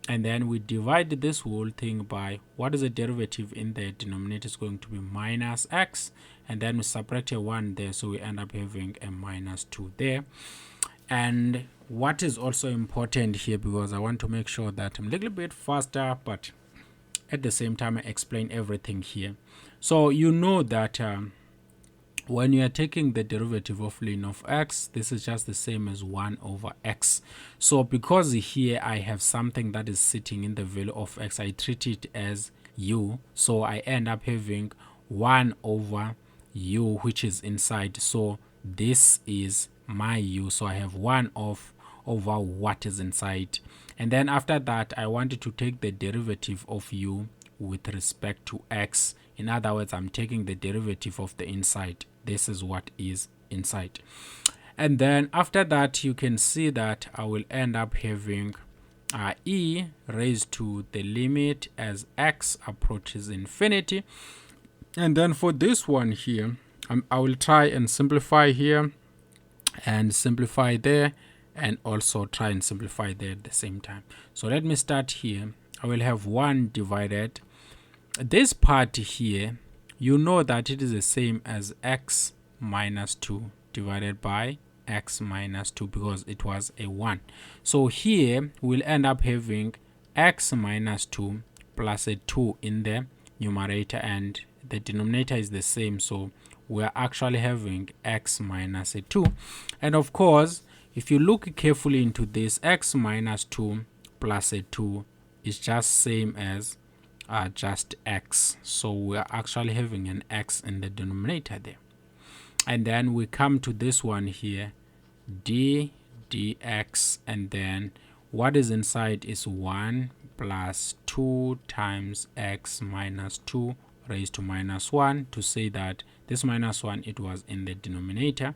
and then we divide this whole thing by what is the derivative in the denominator is going to be minus x, and then we subtract a 1 there, so we end up having a minus 2 there. And what is also important here, because I want to make sure that I'm a little bit faster, but at the same time I explain everything here. So you know that when you are taking the derivative of ln of x, this is just the same as 1 over x. So because here I have something that is sitting in the value of x, I treat it as u, so I end up having 1 over u, which is inside. So this is my u, so I have 1 over what is inside. And then after that, I wanted to take the derivative of u with respect to x. In other words, I'm taking the derivative of the inside. This is what is inside. And then after that, you can see that I will end up having e raised to the limit as x approaches infinity. And then for this one here, I will try and simplify here and simplify there, and also try and simplify there at the same time. So let me start here. I will have 1 divided. This part here, you know that it is the same as x minus 2 divided by x minus 2 because it was a 1. So here we'll end up having x minus 2 plus a 2 in the numerator, and the denominator is the same, so we're actually having x minus a 2. And of course, if you look carefully into this, x minus 2 plus a 2 is just same as just x, so we're actually having an x in the denominator there. And then we come to this one here, d dx, and then what is inside is 1 plus 2 times x minus 2 raised to minus 1, to say that this minus 1, it was in the denominator.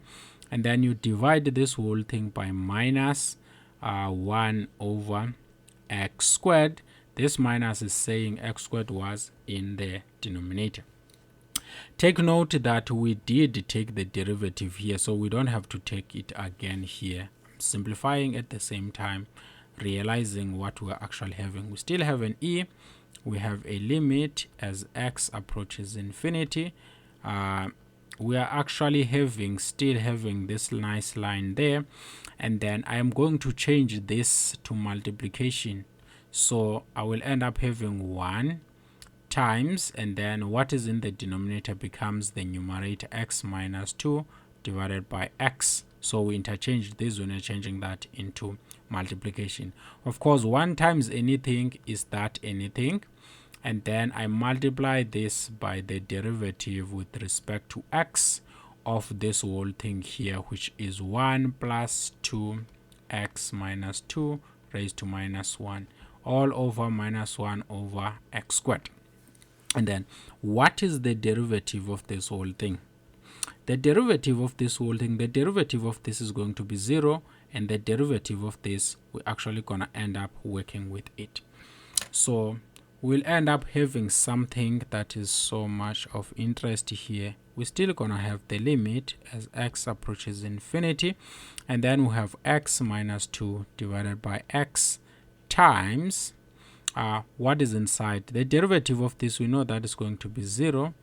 And then you divide this whole thing by minus 1 over x squared. This minus is saying x squared was in the denominator. Take note that we did take the derivative here, so we don't have to take it again here. I'm simplifying at the same time, realizing what we're actually having. We still have an e, we have a limit as x approaches infinity. We are actually still having this nice line there, and then I am going to change this to multiplication, so I will end up having 1 times, and then what is in the denominator becomes the numerator, x minus 2 divided by x. So we interchange this when we're changing that into multiplication. Of course, 1 times anything is that anything, and then I multiply this by the derivative with respect to x of this whole thing here, which is 1 plus 2x minus 2 raised to minus 1 all over minus 1 over x squared. And then what is the derivative of this whole thing? The derivative of this whole thing, the derivative of this is going to be 0, and the derivative of this, we're actually going to end up working with it. So we'll end up having something that is so much of interest here. We're still going to have the limit as x approaches infinity, and then we have x minus 2 divided by x times what is inside. The derivative of this, we know that is going to be 0,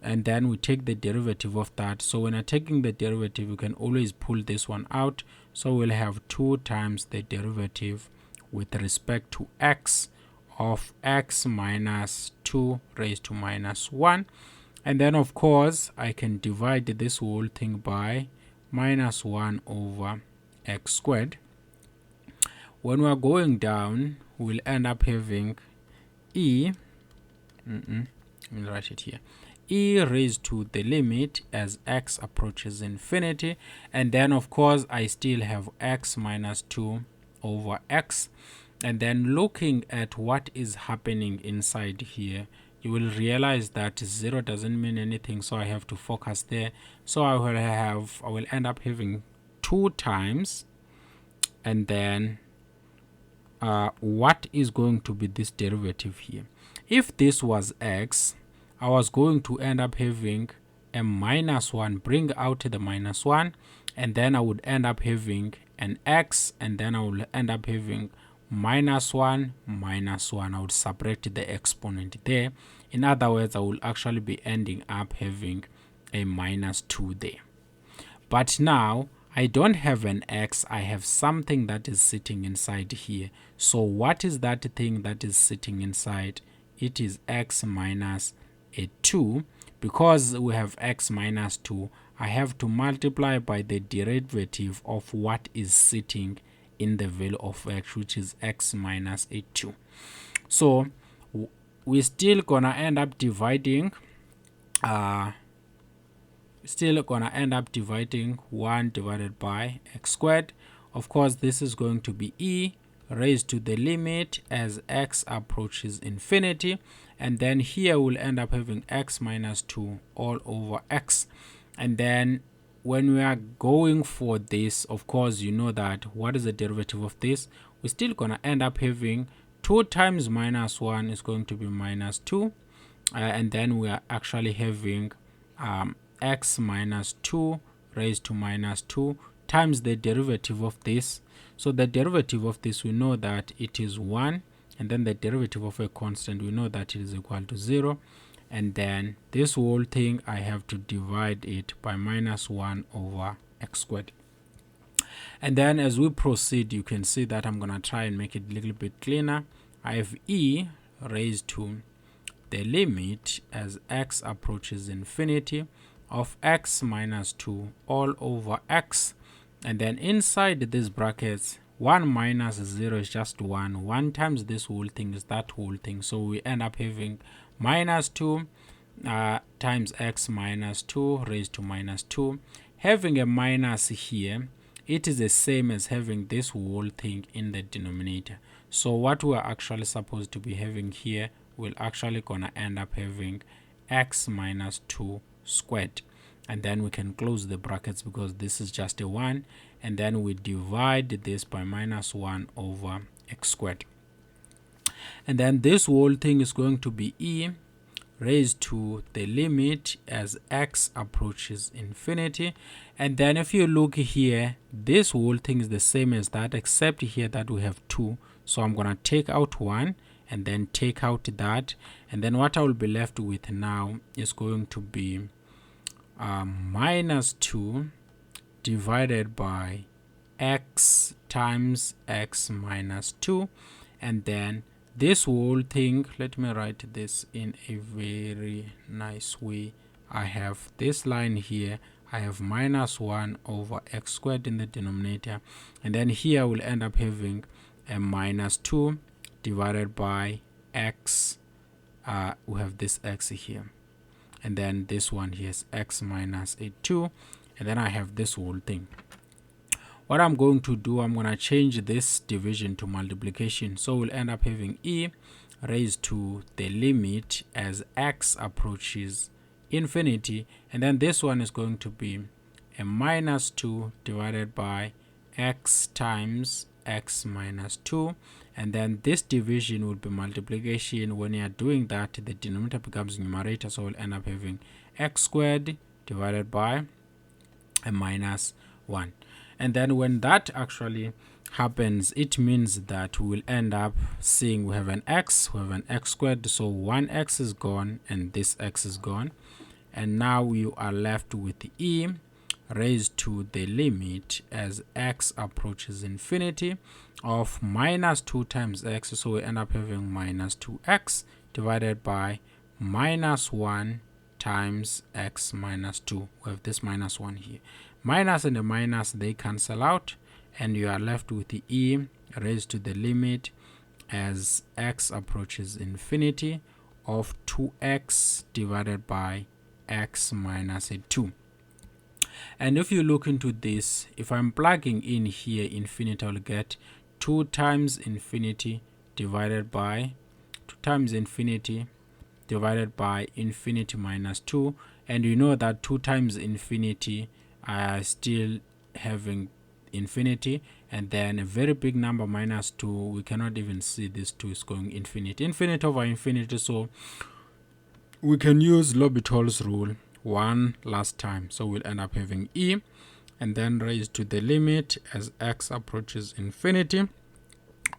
and then we take the derivative of that. So when I'm taking the derivative, you can always pull this one out, so we'll have 2 times the derivative with respect to x of x minus 2 raised to minus 1. And then of course I can divide this whole thing by minus 1 over x squared. When we're going down, we'll end up having e, let me write it here, e raised to the limit as x approaches infinity, and then of course I still have x minus 2 over x. And then looking at what is happening inside here, you will realize that 0 doesn't mean anything, so I have to focus there. So I will end up having 2 times, and then what is going to be this derivative here? If this was x, I was going to end up having a minus 1, bring out the minus 1, and then I would end up having an x, and then I will end up having minus 1 minus 1. I would separate the exponent there. In other words, I will actually be ending up having a minus 2 there. But now I don't have an x, I have something that is sitting inside here. So what is that thing that is sitting inside? It is x minus a 2. Because we have x minus 2, I have to multiply by the derivative of what is sitting in the value of x, which is x minus a 2. So we're still gonna end up dividing 1 divided by x squared. Of course, this is going to be e raised to the limit as x approaches infinity, and then here we'll end up having x minus 2 all over x. And then when we are going for this, of course, you know that what is the derivative of this? We're still gonna end up having 2 times minus 1 is going to be minus 2, and then we are actually having x minus 2 raised to minus 2 times the derivative of this. So the derivative of this, we know that it is 1, and then the derivative of a constant, we know that it is equal to 0, and then this whole thing I have to divide it by minus 1 over x squared. And then as we proceed, you can see that I'm going to try and make it a little bit cleaner. I have e raised to the limit as x approaches infinity of x minus 2 all over x. And then inside these brackets, 1 minus 0 is just 1. 1 times this whole thing is that whole thing. So we end up having minus 2 times x minus 2 raised to minus 2. Having a minus here, it is the same as having this whole thing in the denominator. So what we are actually supposed to be having here, we're actually gonna end up having x minus 2 squared. And then we can close the brackets because this is just a 1. And then we divide this by minus 1 over x squared. And then this whole thing is going to be e raised to the limit as x approaches infinity. And then if you look here, this whole thing is the same as that, except here that we have 2. So I'm going to take out 1 and then take out that. And then what I will be left with now is going to be minus 2 divided by x times x minus 2. And then this whole thing, let me write this in a very nice way. I have this line here. I have minus 1 over x squared in the denominator. And then here we'll end up having a minus 2 divided by x. We have this x here. And then this one here is x minus a 2. And then I have this whole thing. What I'm going to do, I'm going to change this division to multiplication. So we'll end up having e raised to the limit as x approaches infinity. And then this one is going to be a minus 2 divided by x times x minus 2. And then this division will be multiplication. When you are doing that, the denominator becomes numerator. So we'll end up having x squared divided by a minus 1. And then when that actually happens, it means that we will end up seeing we have an x squared. So one x is gone and this x is gone. And now you are left with e raised to the limit as x approaches infinity of minus 2 times x. So we end up having minus 2x divided by minus 1 times x minus 2. We have this minus 1 here. Minus and the minus, they cancel out, and you are left with the e raised to the limit as x approaches infinity of 2x divided by x minus a 2. And if you look into this, if I'm plugging in here infinity, I'll get 2 times infinity divided by 2 times infinity divided by infinity minus 2. And you know that 2 times infinity are still having infinity, and then a very big number minus 2, we cannot even see this 2 is going infinity over infinity. So we can use L'Hopital's rule one last time. So we'll end up having e and then raised to the limit as x approaches infinity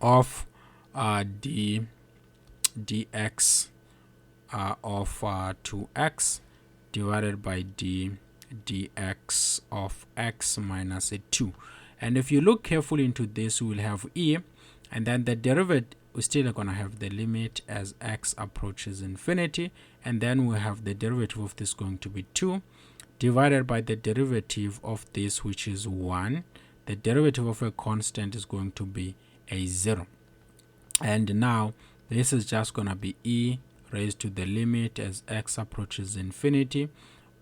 of dx of 2x divided by dx of x minus a 2. And if you look carefully into this, we will have e, and then the derivative, we're still going to have the limit as x approaches infinity, and then we have the derivative of this going to be 2 divided by the derivative of this, which is 1. The derivative of a constant is going to be a 0. And now this is just going to be e raised to the limit as x approaches infinity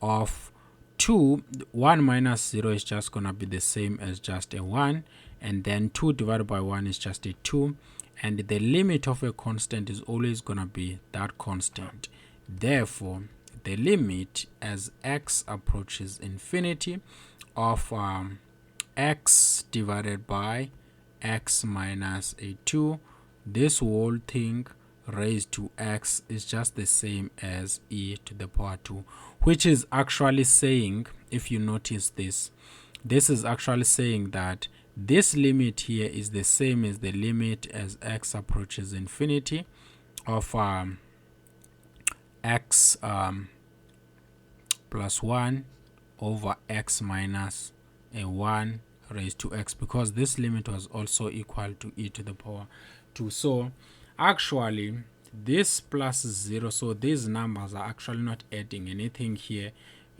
of 2. 1 minus 0 is just going to be the same as just a 1, and then 2 divided by 1 is just a 2, and the limit of a constant is always going to be that constant. Therefore, the limit as x approaches infinity of x divided by x minus a 2, this whole thing raised to x is just the same as e to the power 2, which is actually saying, if you notice this is actually saying that this limit here is the same as the limit as x approaches infinity of x plus 1 over x minus a 1 raised to x, because this limit was also equal to e to the power 2. So actually this plus 0, so these numbers are actually not adding anything here,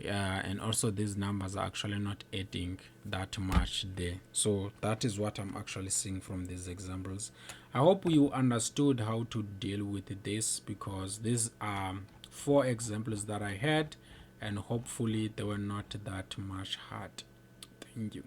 and also these numbers are actually not adding that much there. So that is what I'm actually seeing from these examples. I hope you understood how to deal with this, because these are 4 examples that I had, and hopefully they were not that much hard. Thank you.